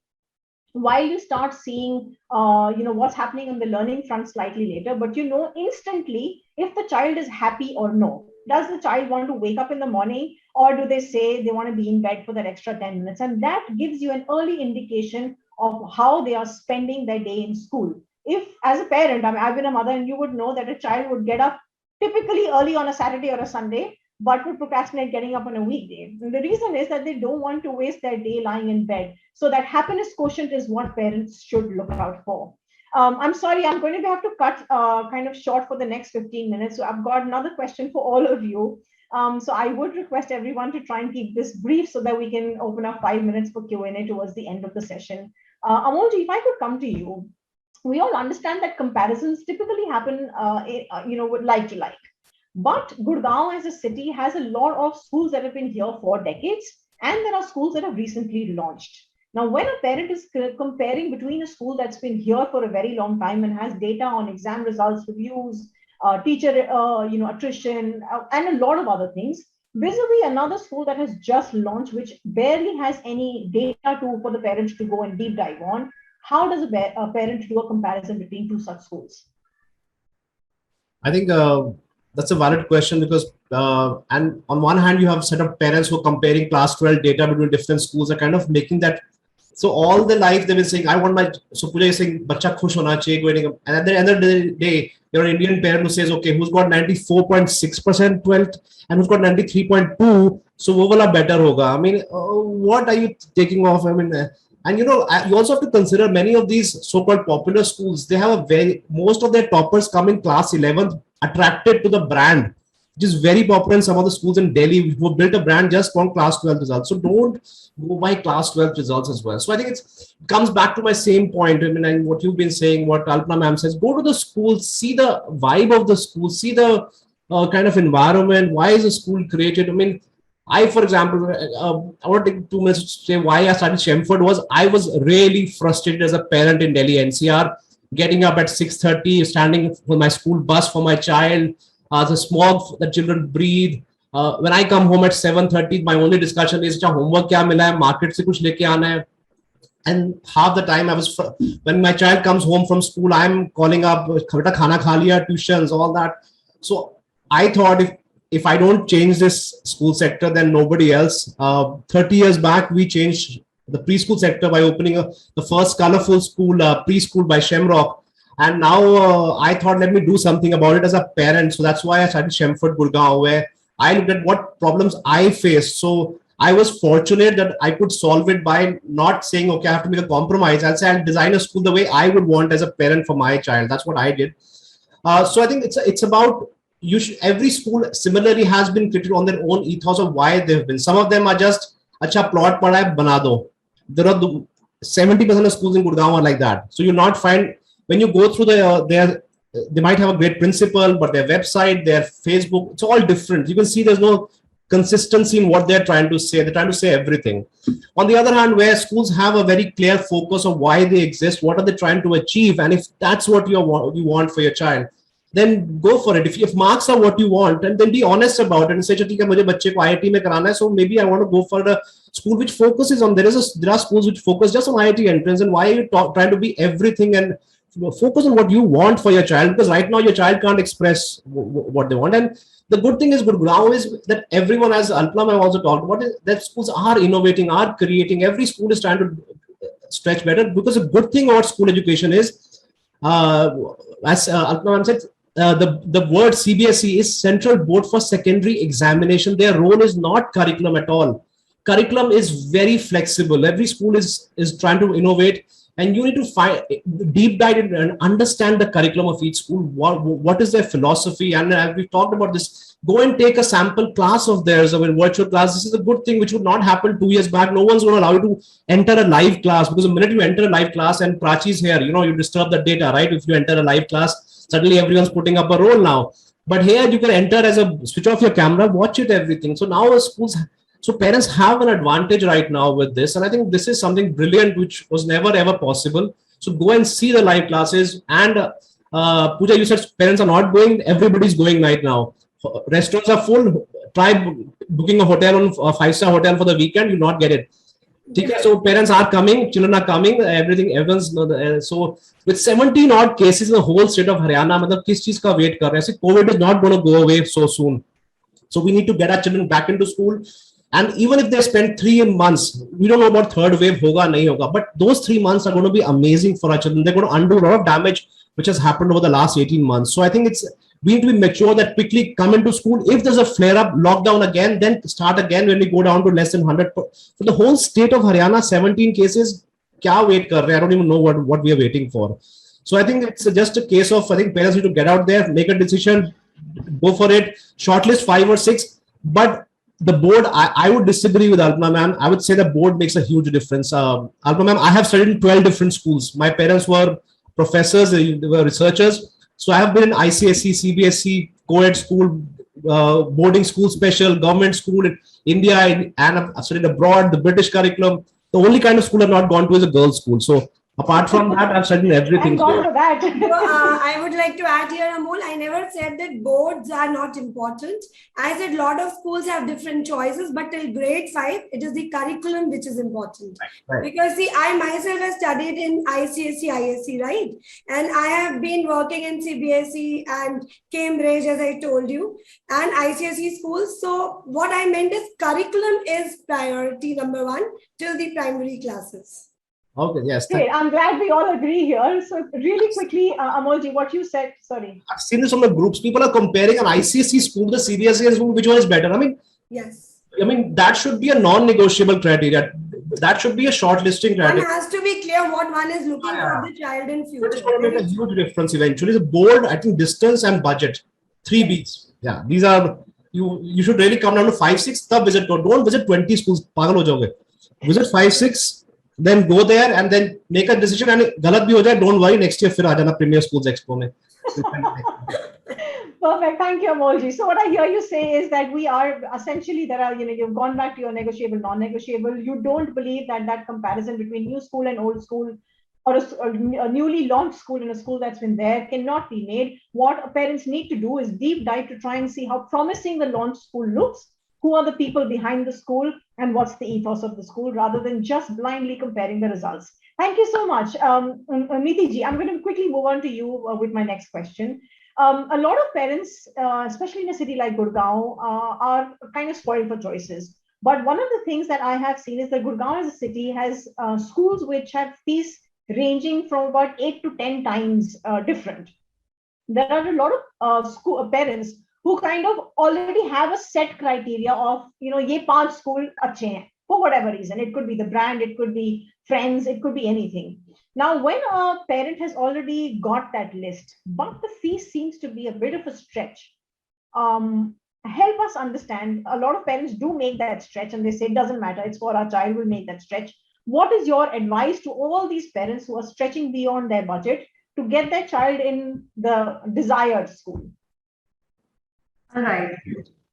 while you start seeing, what's happening on the learning front slightly later, but instantly if the child is happy or no. Does the child want to wake up in the morning, or do they say they want to be in bed for that extra 10 minutes? And that gives you an early indication of how they are spending their day in school. If, as a parent, I've been a mother, and you would know that a child would get up typically early on a Saturday or a Sunday, but would procrastinate getting up on a weekday. And the reason is that they don't want to waste their day lying in bed. So that happiness quotient is what parents should look out for. I'm sorry, I'm going to have to cut kind of short for the next 15 minutes. So I've got another question for all of you. So I would request everyone to try and keep this brief so that we can open up 5 minutes for Q&A towards the end of the session. Amolji, if I could come to you. We all understand that comparisons typically happen, with like to like. But Gurgaon as a city has a lot of schools that have been here for decades, and there are schools that have recently launched. Now, when a parent is comparing between a school that's been here for a very long time and has data on exam results, reviews, teacher, attrition, and a lot of other things, vis-a-vis another school that has just launched, which barely has any data for the parents to go and deep dive on, how does a parent do a comparison between two such schools? I think that's a valid question, because and on one hand you have a set of parents who are comparing class 12 data between different schools, are kind of making that. So all the life they've been saying, I want my, so Pooja is saying, bacha khush hona chahiye, and at the end of the day, you're an Indian parent who says, okay, who's got 94.6% 12th and who's got 93.2, so wo wala better hoga. I mean, what are you taking off? I mean, and you also have to consider many of these so-called popular schools, they have most of their toppers come in class 11th, attracted to the brand, which is very popular in some of the schools in Delhi who have built a brand just on class 12 results. So don't go by class 12 results as well. So I think it comes back to my same point. I mean, and what you've been saying, what Alpana ma'am says, go to the school, see the vibe of the school, see the kind of environment. Why is a school created? I mean, for example, I want to take 2 minutes to say why I started Shemford. I was really frustrated as a parent in Delhi NCR, getting up at 6:30, standing for my school bus for my child, the smog that children breathe. When I come home at 7:30, my only discussion is, homework kya mila hai, market se kuch leke aana hai. And half the time when my child comes home from school, I'm calling up, khana kha liya, tuitions, all that. So I thought if I don't change this school sector, then nobody else. 30 years back, we changed the preschool sector by opening the first colorful school, preschool by Shamrock. And now I thought, let me do something about it as a parent. So that's why I started Shemford Gurgaon, where I looked at what problems I faced. So I was fortunate that I could solve it by not saying, okay, I have to make a compromise. I'll say I'll design a school the way I would want as a parent for my child. That's what I did. So I think it's about, every school similarly has been created on their own ethos of why they've been. Some of them are just, acha plot pada hai, bana do. There are 70% of schools in Gurgaon are like that. So you'll not find, when you go through they might have a great principal, but their website, their Facebook, it's all different. You can see there's no consistency in what they're trying to say. They're trying to say everything. On the other hand, where schools have a very clear focus of why they exist, what are they trying to achieve, and if that's what you want for your child, then go for it. If marks are what you want, and then be honest about it and say, "Okay, मुझे बच्चे को IIT में कराना है, so maybe I want to go for the school which focuses on." There are schools which focus just on IIT entrance, and why are you trying to be everything and focus on what you want for your child? Because right now your child can't express what they want. And the good thing is Gurgaon is that everyone, as Alpna have also talked about, is that schools are innovating, are creating. Every school is trying to stretch better, because a good thing about school education is, as Alpna said, the word CBSE is Central Board for Secondary Examination. Their role is not curriculum at all. Curriculum is very flexible. Every school is trying to innovate, and you need to find deep dive and understand the curriculum of each school. What is their philosophy? And we've talked about this. Go and take a sample class of theirs, or a virtual class. This is a good thing which would not happen 2 years back. No one's going to allow you to enter a live class, because the minute you enter a live class and Prachi's here, you disturb the data, right? If you enter a live class, suddenly everyone's putting up a role now. But here you can enter as a switch off your camera, watch it, everything. So now schools, so parents have an advantage right now with this. And I think this is something brilliant, which was never ever possible. So go and see the live classes. And Pooja, you said parents are not going. Everybody's going right now. Restaurants are full. Try booking a hotel on a 5-star hotel for the weekend. You'll not get it. Okay, so parents are coming, children are coming, everyone's so with 17 odd cases in the whole state of Haryana, मतलब किस चीज का wait कर रहे हैं? COVID is not going to go away so soon. So we need to get our children back into school. And even if they spend 3 months, we don't know about third wave hoga nahi hoga, but those 3 months are going to be amazing for our children. They're going to undo a lot of damage which has happened over the last 18 months. So I think we need to be mature that quickly come into school. If there's a flare up, lockdown again, then start again when we go down to less than 100. For the whole state of Haryana, 17 cases, kya wait kar rahe? I don't even know what we are waiting for. So I think it's just a case of, I think parents need to get out there, make a decision, go for it, shortlist 5 or 6. But the board, I would disagree with Alpna ma'am. I would say the board makes a huge difference. Alpna ma'am, I have studied in 12 different schools. My parents were professors, they were researchers. So I have been in ICSE, CBSE, co-ed school, boarding school, special, government school in India, and I've studied abroad, the British curriculum. The only kind of school I've not gone to is a girls' school. So apart from that, I've studied everything. Thank God for that. I would like to add here, Amol, I never said that boards are not important. I said a lot of schools have different choices, but till grade 5, it is the curriculum which is important. Right. Because see, I myself have studied in ICSE, ISC, right? And I have been working in CBSE and Cambridge, as I told you, and ICSE schools. So what I meant is curriculum is priority number 1 till the primary classes. Okay, yes. Great. I'm glad we all agree here. So really quickly, Amolji, what you said, sorry. I've seen this on the groups. People are comparing an ICSE school to the CBSE school, which one is better? I mean, yes. I mean, that should be a non-negotiable criteria. That should be a shortlisting criteria. One has to be clear what one is looking for the child in future. It's going to make a huge difference eventually. The board, I think, distance and budget. 3 Bs. Yeah, these are, you should really come down to 5, 6. Don't visit 20 schools. Pagal ho jaoge. Visit 5, 6. Then go there and then make a decision, and galat bhi ho jaye, don't worry, next year fir aa jana Premier Schools Expo mein. Perfect. Thank you, Amolji. So what I hear you say is that we are essentially, you've gone back to your negotiable, non-negotiable. You don't believe that comparison between new school and old school, or a newly launched school and a school that's been there, cannot be made. What parents need to do is deep dive to try and see how promising the launched school looks, who are the people behind the school, and what's the ethos of the school, rather than just blindly comparing the results. Thank you so much. Neethi ji, I'm going to quickly move on to you with my next question. A lot of parents, especially in a city like Gurgaon, are kind of spoiled for choices. But one of the things that I have seen is that Gurgaon as a city has schools which have fees ranging from about 8 to 10 times different. There are a lot of parents who kind of already have a set criteria of, ye 5 school achhe hain, for whatever reason. It could be the brand, it could be friends, it could be anything. Now, when a parent has already got that list, but the fee seems to be a bit of a stretch, help us understand. A lot of parents do make that stretch and they say, it doesn't matter, it's for our child, we'll make that stretch. What is your advice to all these parents who are stretching beyond their budget to get their child in the desired school? All right.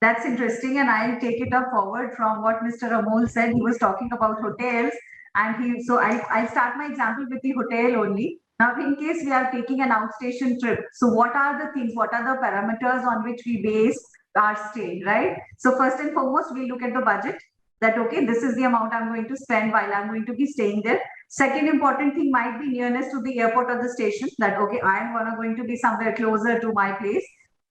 That's interesting. And I'll take it up forward from what Mr. Amol said. He was talking about hotels. I'll start my example with the hotel only. Now, in case we are taking an outstation trip, so what are the things, what are the parameters on which we base our stay, right? So first and foremost, we look at the budget that, okay, this is the amount I'm going to spend while I'm going to be staying there. Second important thing might be nearness to the airport or the station that, okay, I'm going to be somewhere closer to my place.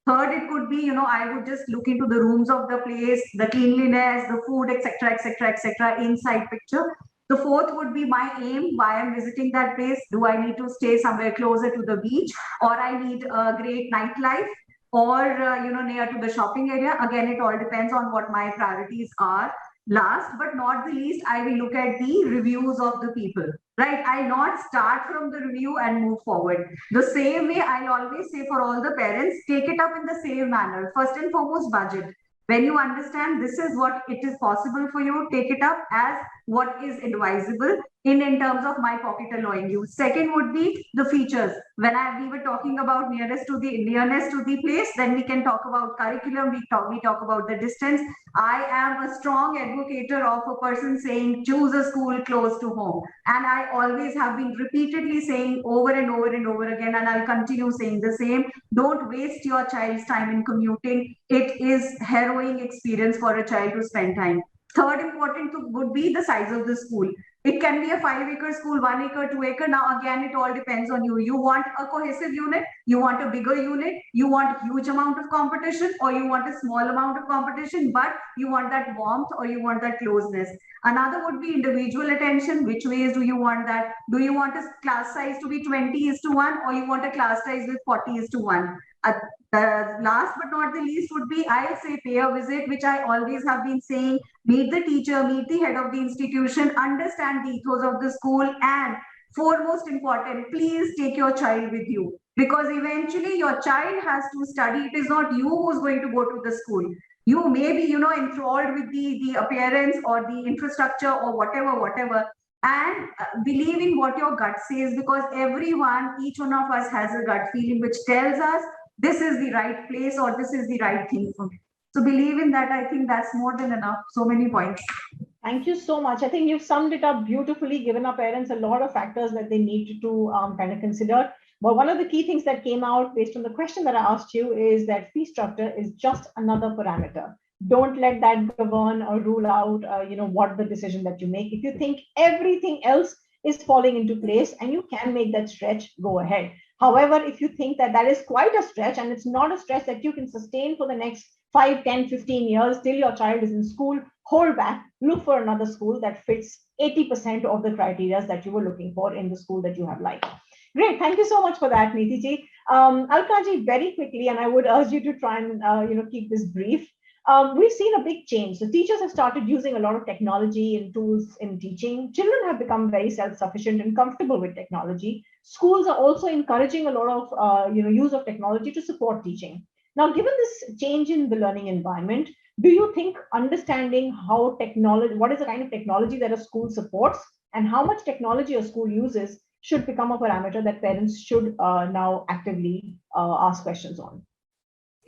Third, it could be, I would just look into the rooms of the place, the cleanliness, the food, etc., etc., etc., inside picture. The fourth would be my aim, why I'm visiting that place. Do I need to stay somewhere closer to the beach, or I need a great nightlife, or, near to the shopping area? Again, it all depends on what my priorities are. Last but not the least, I will look at the reviews of the people, right? I'll not start from the review and move forward. The same way, I'll always say for all the parents, take it up in the same manner. First and foremost, budget. When you understand this is what it is possible for you, take it up as what is advisable in terms of my pocket allowing you. Second would be the features. When we were talking about nearness to the place, then we can talk about curriculum. We talk about the distance. I am a strong advocator of a person saying choose a school close to home, and I always have been repeatedly saying over and over and over again, and I'll continue saying the same. Don't waste your child's time in commuting. It is harrowing experience for a child to spend time. Third important would be the size of the school. It can be a 5-acre school, 1 acre, 2 acre. Now, again, it all depends on you. You want a cohesive unit, you want a bigger unit, you want huge amount of competition, or you want a small amount of competition, but you want that warmth or you want that closeness. Another would be individual attention. Which ways do you want that? Do you want a class size to be 20:1, or you want a class size with 40:1? The last but not the least would be, I'll say, pay a visit, which I always have been saying. Meet the teacher, meet the head of the institution, understand the ethos of the school, and foremost important, please take your child with you, because eventually your child has to study. It is not you who's going to go to the school. You may be, enthralled with the appearance or the infrastructure or whatever. And believe in what your gut says, because each one of us has a gut feeling which tells us this is the right place or this is the right thing for me. So believe in that. I think that's more than enough. So many points. Thank you so much. I think you've summed it up beautifully, given our parents a lot of factors that they need to kind of consider. But one of the key things that came out based on the question that I asked you is that fee structure is just another parameter. Don't let that govern or rule out, what the decision that you make. If you think everything else is falling into place and you can make that stretch, go ahead. However, if you think that is quite a stretch and it's not a stretch that you can sustain for the next 5, 10, 15 years till your child is in school, hold back, look for another school that fits 80% of the criteria that you were looking for in the school that you have liked. Great. Thank you so much for that, Neethi ji. Alka ji, very quickly, and I would urge you to try and keep this brief. We've seen a big change. So teachers have started using a lot of technology and tools in teaching. Children have become very self-sufficient and comfortable with technology. Schools are also encouraging a lot of use of technology to support teaching. Now, given this change in the learning environment, do you think understanding how technology, what is the kind of technology that a school supports and how much technology a school uses should become a parameter that parents should now actively ask questions on?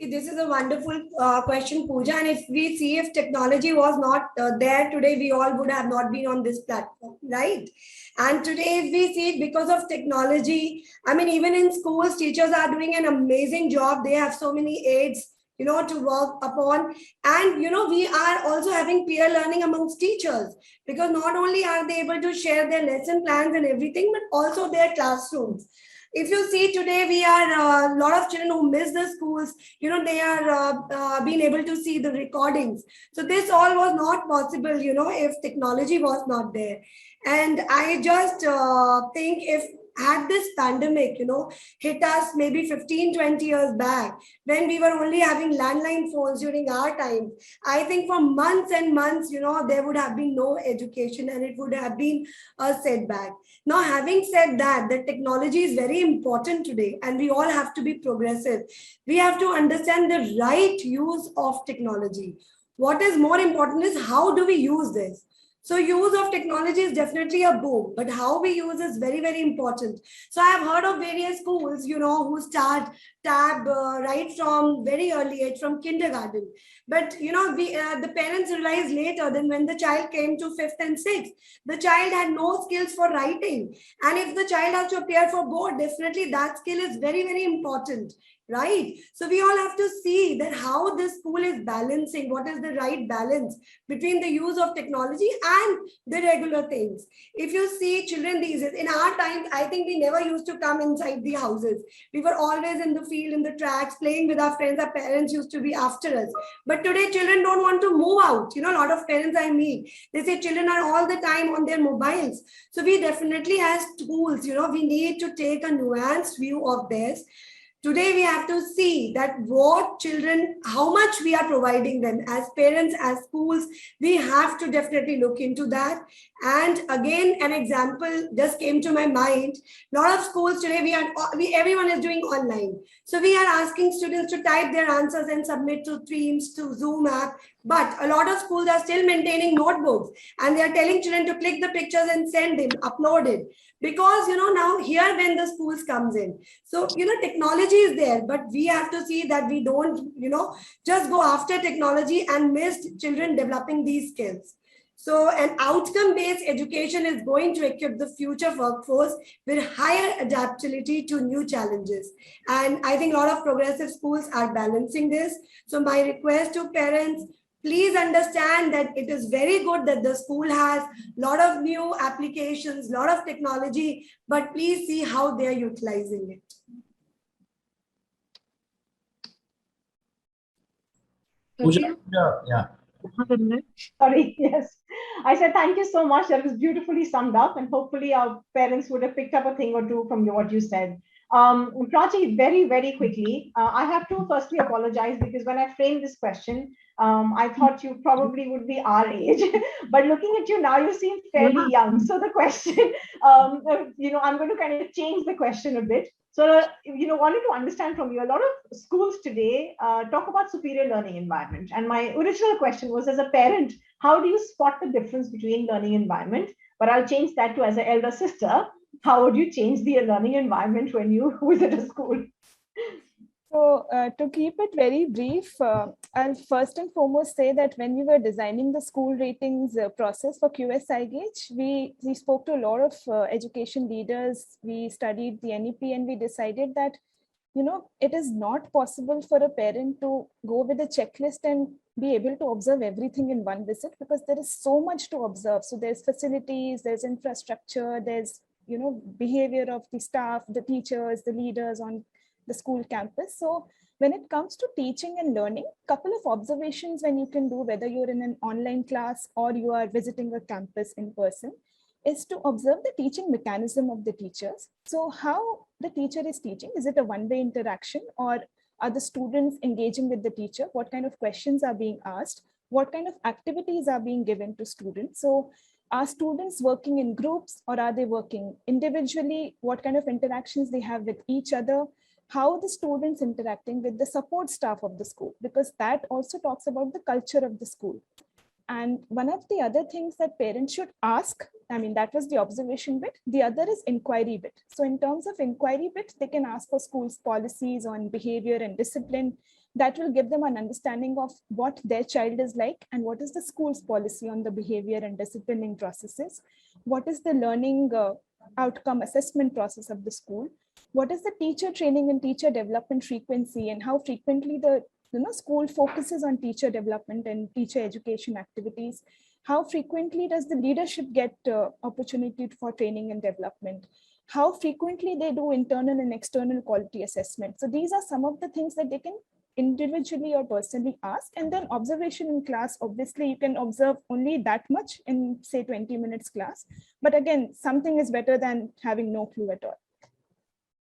This is a wonderful question, Pooja. And if we see, if technology was not there today, we all would have not been on this platform, right? And today, if we see, because of technology, I mean, even in schools, teachers are doing an amazing job. They have so many aids, to work upon. And, we are also having peer learning amongst teachers, because not only are they able to share their lesson plans and everything, but also their classrooms. If you see today, we are a lot of children who miss the schools, they are being able to see the recordings. So this all was not possible, if technology was not there. And I just think if had this pandemic, hit us maybe 15, 20 years back, when we were only having landline phones during our time, I think for months and months, there would have been no education and it would have been a setback. Now, having said that, the technology is very important today and we all have to be progressive. We have to understand the right use of technology. What is more important is how do we use this? So use of technology is definitely a boom, but how we use is very, very important. So I have heard of various schools, who start tab right from very early age, from kindergarten. But, the parents realized later than when the child came to 5th and 6th, the child had no skills for writing. And if the child has to appear for board, definitely that skill is very, very important. Right. So we all have to see that how this school is balancing, what is the right balance between the use of technology and the regular things. If you see children these days, in our time, I think we never used to come inside the houses. We were always in the field, in the tracks, playing with our friends. Our parents used to be after us. But today, children don't want to move out. A lot of parents I meet, they say children are all the time on their mobiles. So we definitely, as schools, we need to take a nuanced view of this. Today, we have to see that what children, how much we are providing them as parents, as schools, we have to definitely look into that. And again, an example just came to my mind. A lot of schools today, everyone is doing online. So we are asking students to type their answers and submit to Teams, to Zoom app. But a lot of schools are still maintaining notebooks, and they are telling children to click the pictures and send them, upload it. Because, now here when the schools comes in. So, technology is there, but we have to see that we don't, just go after technology and miss children developing these skills. So an outcome-based education is going to equip the future workforce with higher adaptability to new challenges. And I think a lot of progressive schools are balancing this. So my request to parents, please understand that it is very good that the school has a lot of new applications, a lot of technology, but please see how they're utilizing it. Pooja, yeah. Sorry, yes. I said thank you so much. That was beautifully summed up, and hopefully our parents would have picked up a thing or two from what you said. Prachi, very, very quickly, I have to firstly apologize because when I framed this question, I thought you probably would be our age, but looking at you now, you seem fairly young. So the question, I'm going to kind of change the question a bit. So, wanted to understand from you, a lot of schools today talk about superior learning environment. And my original question was, as a parent, how do you spot the difference between learning environment? But I'll change that to, as an elder sister, how would you change the learning environment when you visit a school? So to keep it very brief, I'll first and foremost say that when we were designing the school ratings process for QSI Gauge, we spoke to a lot of education leaders. We studied the NEP and we decided that, it is not possible for a parent to go with a checklist and be able to observe everything in one visit because there is so much to observe. So there's facilities, there's infrastructure, there's, behavior of the staff, the teachers, the leaders on the school campus. So when it comes to teaching and learning, couple of observations when you can do, whether you're in an online class or you are visiting a campus in person, is to observe the teaching mechanism of the teachers. So how the teacher is teaching, is it a one-way interaction or are the students engaging with the teacher? What kind of questions are being asked? What kind of activities are being given to students? So are students working in groups or are they working individually? What kind of interactions they have with each other? How the students interacting with the support staff of the school, because that also talks about the culture of the school. And one of the other things that parents should ask, that was the observation bit. The other is inquiry bit. So in terms of inquiry bit, they can ask for schools policies on behavior and discipline. That will give them an understanding of what their child is like and what is the school's policy on the behavior and disciplining processes. What is the learning outcome assessment process of the school? What is the teacher training and teacher development frequency and how frequently the school focuses on teacher development and teacher education activities? How frequently does the leadership get opportunity for training and development? How frequently they do internal and external quality assessment? So these are some of the things that they can individually or personally ask. And then observation in class, obviously you can observe only that much in say 20 minutes class. But again, something is better than having no clue at all.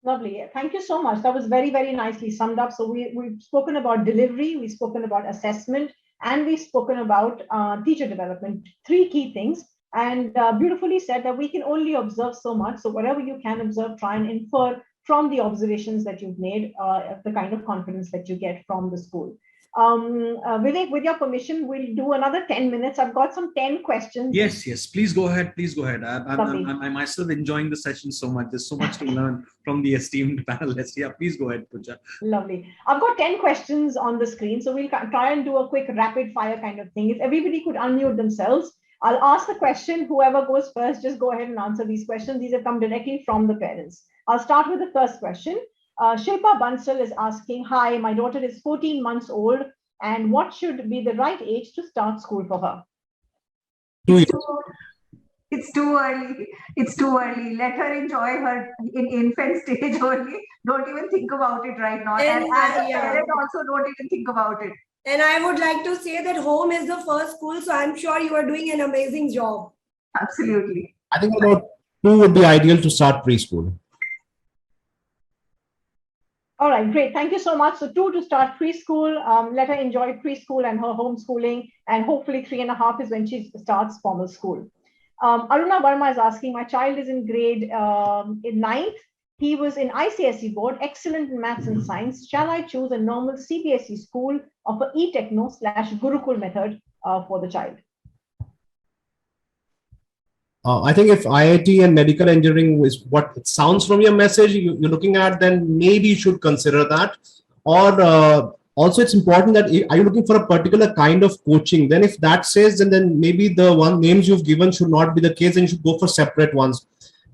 Lovely. Thank you so much. That was very, very nicely summed up. So we've spoken about delivery, we've spoken about assessment, and we've spoken about teacher development, three key things. And beautifully said that we can only observe so much. So whatever you can observe, try and infer from the observations that you've made, the kind of confidence that you get from the school. Vivek, with your permission, we'll do another 10 minutes. I've got some 10 questions. Yes. Please go ahead. Please go ahead. Lovely. I'm myself enjoying the session so much. There's so much to learn from the esteemed panelists. Yeah, please go ahead, Pooja. Lovely. I've got 10 questions on the screen. So we'll try and do a quick rapid fire kind of thing. If everybody could unmute themselves, I'll ask the question. Whoever goes first, just go ahead and answer these questions. These have come directly from the parents. I'll start with the first question. Shilpa Bansal is asking, hi, my daughter is 14 months old, and what should be the right age to start school for her? It's too early. It's too early. Let her enjoy her in infant stage only. Don't even think about it right now. And as a parent also, don't even think about it. And I would like to say that home is the first school, so I'm sure you are doing an amazing job. Absolutely. I think about 2 would be ideal to start preschool. All right, great. Thank you so much. So 2 to start preschool. Let her enjoy preschool and her homeschooling, and hopefully 3.5 is when she starts formal school. Aruna Verma is asking, my child is in grade in 9th. He was in ICSE board, excellent in maths and science. Shall I choose a normal CBSE school of a e-techno/Gurukul method for the child? I think if IIT and medical engineering is what it sounds from your message you're looking at, then maybe you should consider that. Or also it's important that are you looking for a particular kind of coaching? Then if that says, then maybe the one names you've given should not be the case, and you should go for separate ones.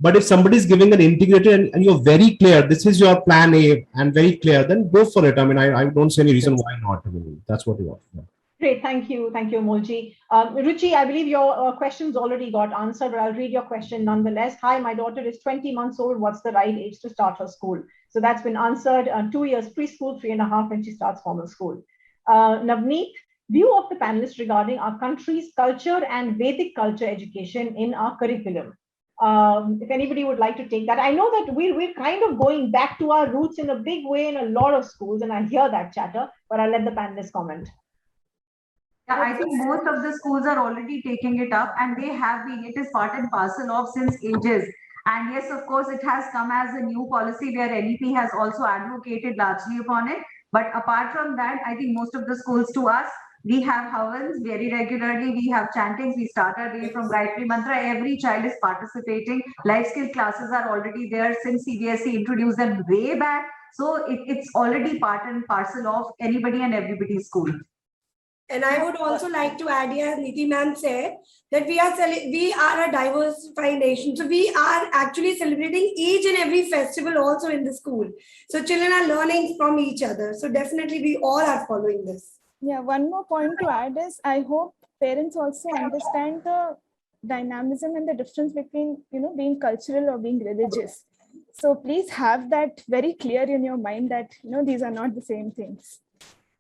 But if somebody is giving an integrated and you're very clear, this is your plan A and very clear, then go for it. I mean, I don't see any reason why not. I mean, that's what you want. Great, thank you, Amolji. Ruchi, I believe your question's already got answered, but I'll read your question nonetheless. Hi, my daughter is 20 months old. What's the right age to start her school? So that's been answered. 2 years preschool, 3.5 when she starts formal school. Navneet, view of the panelists regarding our country's culture and Vedic culture education in our curriculum. If anybody would like to take that. I know that we're kind of going back to our roots in a big way in a lot of schools, and I hear that chatter, but I'll let the panelists comment. Yeah, I think most of the schools are already taking it up, and they have been, it is part and parcel of since ages. And yes, of course, it has come as a new policy where NEP has also advocated largely upon it. But apart from that, I think most of the schools to us, we have havans very regularly. We have chantings. We start our day from Gayatri Mantra. Every child is participating. Life skill classes are already there since CBSE introduced them way back. So it's already part and parcel of anybody and everybody's school. And I would also like to add here, as Neethi ma'am said, that we are a diversified nation. So we are actually celebrating each and every festival also in the school. So children are learning from each other. So definitely we all are following this. Yeah, one more point to add is I hope parents also understand the dynamism and the difference between, being cultural or being religious. So please have that very clear in your mind that, these are not the same things.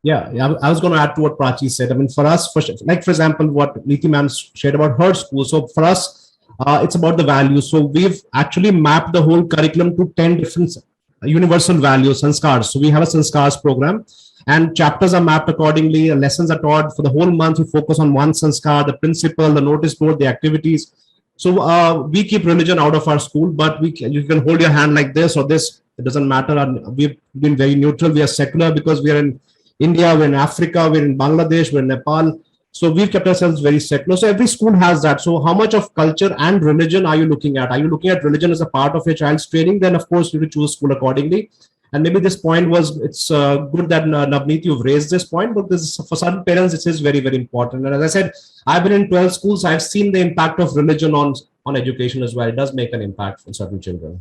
Yeah, I was going to add to what Prachi said. I mean, for us, for example, what Neethi ma'am shared about her school. So for us, it's about the values. So we've actually mapped the whole curriculum to 10 different universal values, sanskars. So we have a sanskars program, and chapters are mapped accordingly. Lessons are taught for the whole month. We focus on one sanskar, the principle, the notice board, the activities. So we keep religion out of our school, but you can hold your hand like this or this. It doesn't matter. And we've been very neutral. We are secular because we are in India, we're in Africa, we're in Bangladesh, we're in Nepal. So we've kept ourselves very secular. So every school has that. So how much of culture and religion are you looking at? Are you looking at religion as a part of your child's training? Then, of course, you will choose school accordingly. And maybe this point it's good that Navneet, you've raised this point, but this for certain parents, it is very, very important. And as I said, I've been in 12 schools. I've seen the impact of religion on education as well. It does make an impact for certain children.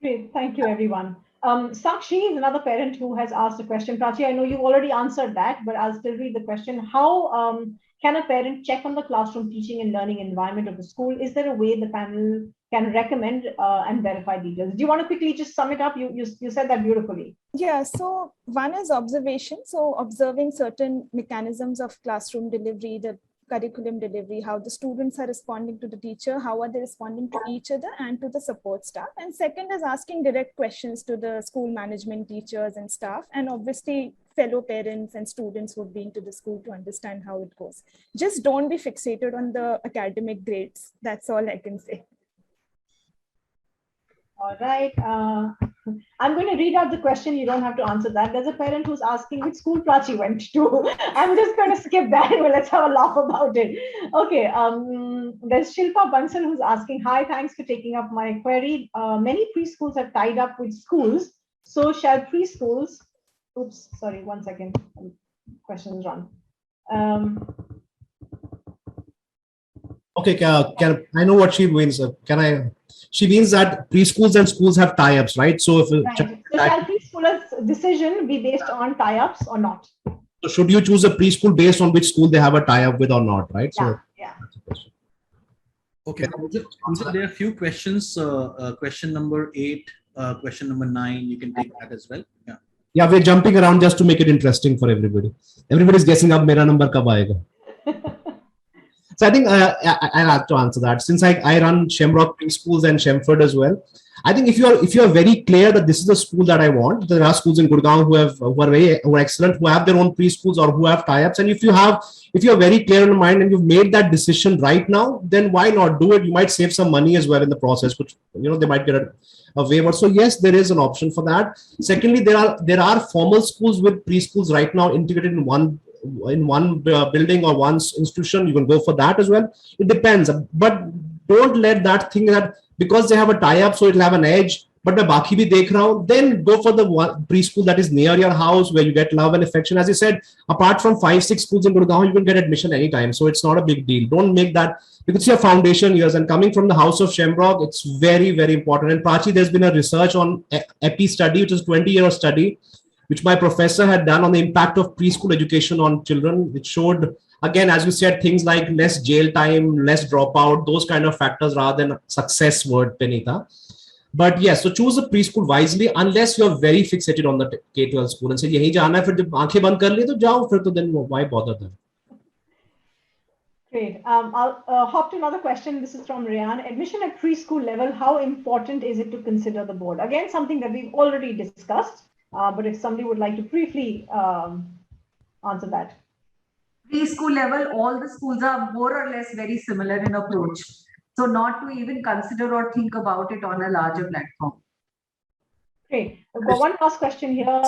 Great. Thank you, everyone. Sakshi is another parent who has asked a question. Prachi, I know you've already answered that, but I'll still read the question. How can a parent check on the classroom teaching and learning environment of the school? Is there a way the panel can recommend and verify details? Do you want to quickly just sum it up? You said that beautifully. Yeah, so one is observation. So observing certain mechanisms of classroom delivery, the curriculum delivery, how the students are responding to the teacher, how are they responding to each other and to the support staff. And second is asking direct questions to the school management, teachers and staff, and obviously fellow parents and students who've been to the school to understand how it goes. Just don't be fixated on the academic grades. That's all I can say. All right. I'm going to read out the question. You don't have to answer that. There's a parent who's asking which school Prachi went to. I'm just going to skip that. Well, let's have a laugh about it. Okay. There's Shilpa Bansal who's asking, hi, thanks for taking up my query. Many preschools have tied up with schools. So shall preschools, oops, sorry, 1 second. Question is run. Okay, I know what she means. She means that preschools and schools have tie-ups, right? So if Right. So shall preschoolers' decision be based on tie-ups or not? So should you choose a preschool based on which school they have a tie-up with or not, right? So yeah. Okay, Pooja, there are a few questions. Question number 8, question number 9. You can take that as well. Yeah. Yeah, we're jumping around just to make it interesting for everybody. Everybody's guessing up mera number kab aayega. So I think I'll have to answer that. Since I run Shamrock preschools and Shamford as well. I think if you are very clear that this is the school that I want, there are schools in Gurgaon who are excellent, who have their own preschools or who have tie-ups. And if you are very clear in your mind and you've made that decision right now, then why not do it? You might save some money as well in the process, which they might get a waiver. So yes, there is an option for that. Secondly, there are formal schools with preschools right now integrated in one building or one institution. You can go for that as well. It depends, but don't let that thing that because they have a tie-up, so it'll have an edge. But मैं बाकी भी देख रहा हूँ, then go for the preschool that is near your house where you get love and affection. As you said, apart from 5-6 schools in Gurgaon, you can get admission anytime, so it's not a big deal. Don't make that because it's your foundation years. And coming from the house of Shamrock, it's very, very important. And Prachi, there's been a research on EPI study, which is 20-year study, which my professor had done on the impact of preschool education on children, which showed, again, as you said, things like less jail time, less dropout, those kind of factors rather than success word, Penita. But yes, so choose a preschool wisely unless you're very fixated on the K-12 school and say, yahi jana hai, fir jab aankhein band kar li, to jao, fir to then why bother them? Great. I'll hop to another question. This is from Rian. Admission at preschool level, how important is it to consider the board? Again, something that we've already discussed, but if somebody would like to briefly answer that. Preschool level, all the schools are more or less very similar in approach. So not to even consider or think about it on a larger platform. Great. I've got one last question here.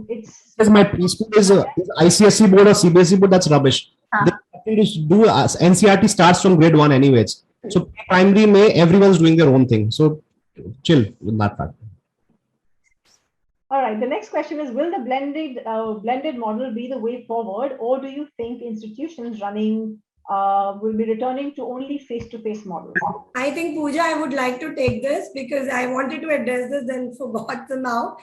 It's because my preschool is ICSE board or CBSE board, that's rubbish. NCRT starts from grade 1 anyways. So primary May, everyone's doing their own thing. So chill with that fact. All right. The next question is, will the blended model be the way forward, or do you think institutions running will be returning to only face-to-face models? I think, Pooja, I would like to take this because I wanted to address this and forgot somehow.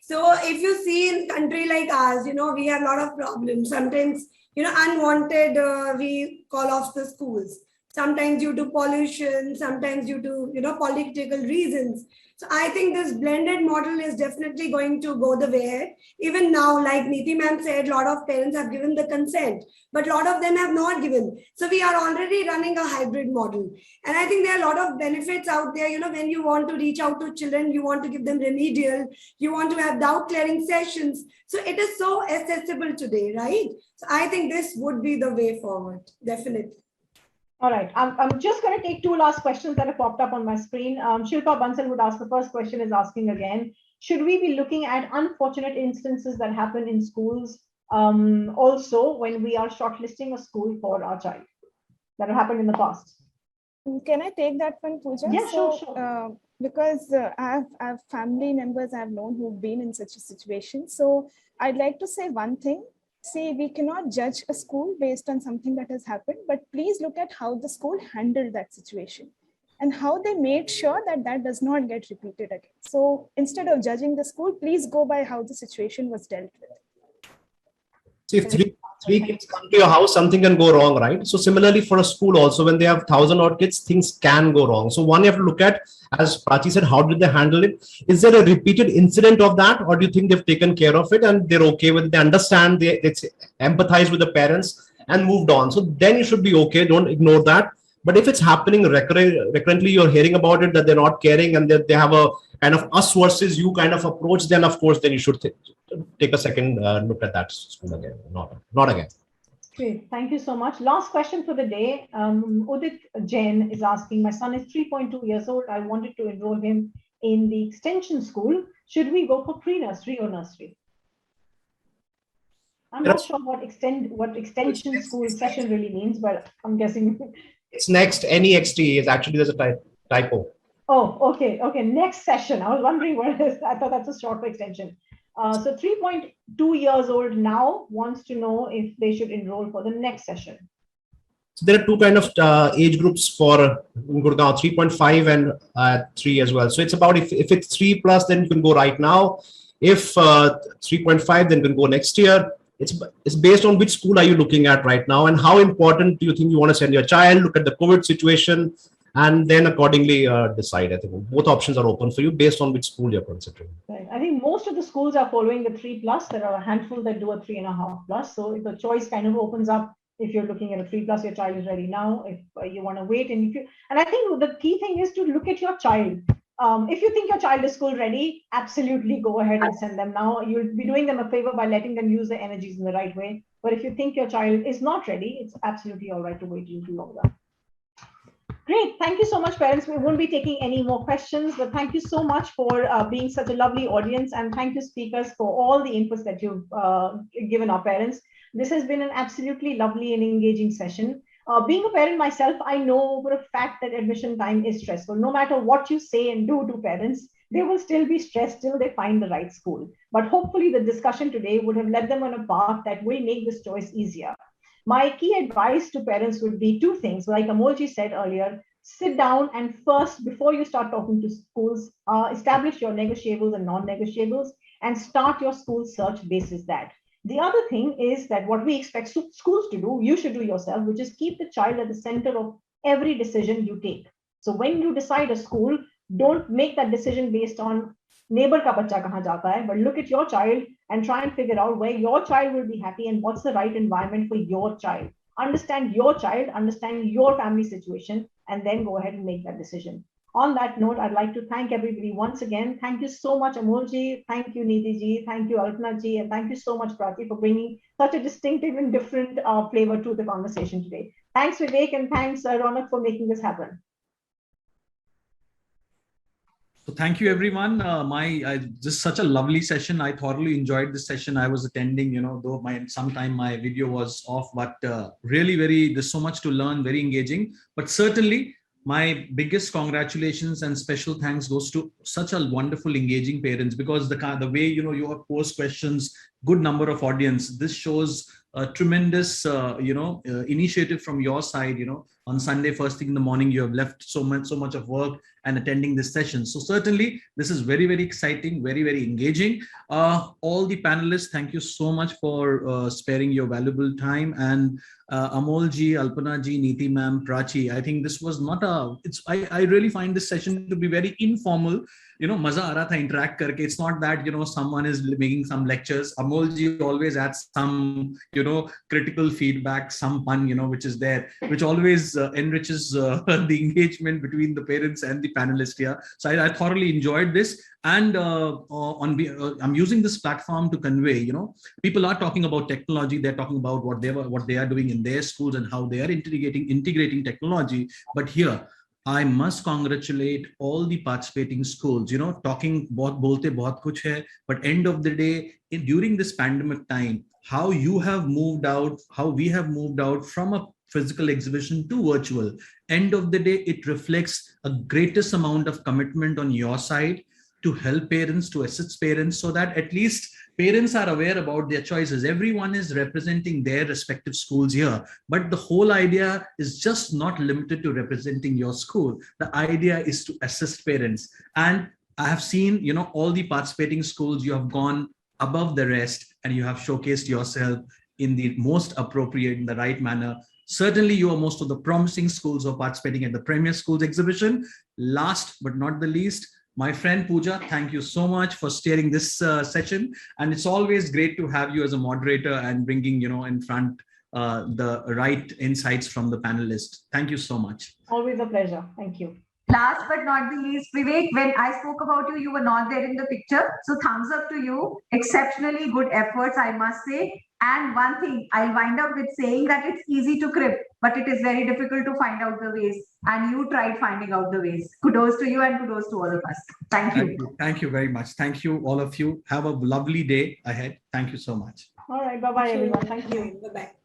So if you see in country like ours, we have a lot of problems. Sometimes, unwanted, we call off the schools. Sometimes due to pollution, sometimes due to, political reasons. So I think this blended model is definitely going to go the way ahead. Even now, like Neethi ma'am said, a lot of parents have given the consent, but a lot of them have not given. So we are already running a hybrid model. And I think there are a lot of benefits out there. When you want to reach out to children, you want to give them remedial, you want to have doubt clearing sessions. So it is so accessible today, right? So I think this would be the way forward, definitely. All right. I'm just going to take 2 last questions that have popped up on my screen. Shilpa Bansal would ask, the first question is asking again, should we be looking at unfortunate instances that happen in schools also when we are shortlisting a school for our child that have happened in the past? Can I take that one, Pooja? Yeah, sure. Because I have family members I've known who've been in such a situation. So I'd like to say one thing. See, we cannot judge a school based on something that has happened, but please look at how the school handled that situation and how they made sure that that does not get repeated again. So instead of judging the school, please go by how the situation was dealt with. See, if three kids come to your house, something can go wrong, right? So similarly for a school also, when they have 1,000 odd kids, things can go wrong. So one, you have to look at, as Prachi said, how did they handle it? Is there a repeated incident of that, or do you think they've taken care of it and they're okay with it? They understand, they empathize with the parents and moved on. So then you should be okay. Don't ignore that. But if it's happening recurrently, you're hearing about it, that they're not caring and they have a kind of us versus you kind of approach, then of course, then you should take a second look at that school again. Not again. Great. Thank you so much. Last question for the day. Udit Jain is asking, my son is 3.2 years old. I wanted to enroll him in the extension school, should we go for pre-nursery or nursery? I'm not sure what extension school session really means, but I'm guessing it's next. NEXT is actually there's a typo. Oh, okay. Next session. I was wondering what it is. I thought that's a short for extension. So 3.2 years old now wants to know if they should enroll for the next session. So there are two kind of age groups for Gurgaon, 3.5 and 3 as well. So it's about if it's 3 plus, then you can go right now. If 3.5, then you can go next year. It's based on which school are you looking at right now, and how important do you think you want to send your child. Look at the COVID situation, and then accordingly decide. I think both options are open for you based on which school you're considering. Right. I think most of the schools are following the 3 plus. There are a handful that do a 3.5 plus. So the choice kind of opens up. If you're looking at a 3 plus, your child is ready now. If you want to wait, and I think the key thing is to look at your child. If you think your child is school ready, absolutely go ahead and send them now. You'll be doing them a favor by letting them use their energies in the right way. But if you think your child is not ready, it's absolutely all right to wait a little longer. Great. Thank you so much, parents. We won't be taking any more questions, but thank you so much for being such a lovely audience. And thank you, speakers, for all the inputs that you've given our parents. This has been an absolutely lovely and engaging session. Being a parent myself, I know for a fact that admission time is stressful. No matter what you say and do to parents, they will still be stressed till they find the right school. But hopefully the discussion today would have led them on a path that will make this choice easier. My key advice to parents would be two things. Like Amolji said earlier, sit down and first, before you start talking to schools, establish your negotiables and non-negotiables and start your school search basis that. The other thing is that what we expect schools to do, you should do yourself, which is keep the child at the center of every decision you take. So when you decide a school, don't make that decision based on neighbor ka bachcha kahan jata hai, but look at your child and try and figure out where your child will be happy and what's the right environment for your child. Understand your child, understand your family situation, and then go ahead and make that decision. On that note, I'd like to thank everybody once again. Thank you so much, Amolji. Thank you, Neethi ji. Thank you, Alpana ji. And thank you so much, Prati, for bringing such a distinctive and different flavor to the conversation today. Thanks, Vivek, and thanks, Ronak, for making this happen. So thank you, everyone. Just such a lovely session. I thoroughly enjoyed this session. I was attending, though sometime my video was off, but really there's so much to learn, very engaging. But certainly, my biggest congratulations and special thanks goes to such a wonderful, engaging parents, because the way, you have posed questions, good number of audience. This shows a tremendous, initiative from your side. On Sunday, first thing in the morning, you have left so much of work and attending this session. So certainly, this is very, very exciting, very, very engaging. All the panelists, thank you so much for sparing your valuable time. And Amol ji, Alpana ji, Neethi ma'am, Prachi, I think this was not I really find this session to be very informal. Maza aa raha tha interact karke. It's not that, someone is making some lectures. Amol ji always adds some, critical feedback, some fun, which is there, which always enriches the engagement between the parents and the panelists here. So I thoroughly enjoyed this. And I'm using this platform to convey, people are talking about technology. They're talking about what they are doing in their schools and how they are integrating technology. But here, I must congratulate all the participating schools, talking bolte bahut kuch hai, but end of the day, during this pandemic time, how we have moved out from a physical exhibition to virtual. End of the day, it reflects a greatest amount of commitment on your side to help parents, to assist parents, so that at least parents are aware about their choices. Everyone is representing their respective schools here, but the whole idea is just not limited to representing your school. The idea is to assist parents. And I have seen, all the participating schools, you have gone above the rest and you have showcased yourself in the most appropriate, in the right manner. Certainly, you are most of the promising schools who are participating at the Premier Schools exhibition. Last but not the least, my friend Pooja, thank you so much for steering this session. And it's always great to have you as a moderator and bringing, in front the right insights from the panelists. Thank you so much. Always a pleasure. Thank you. Last but not the least, Vivek, when I spoke about you, you were not there in the picture. So thumbs up to you. Exceptionally good efforts, I must say. And one thing, I'll wind up with saying that it's easy to crib, but it is very difficult to find out the ways. And you tried finding out the ways. Kudos to you and kudos to all of us. Thank you. Thank you very much. Thank you, all of you. Have a lovely day ahead. Thank you so much. All right. Bye-bye, everyone. Thank you. Bye-bye.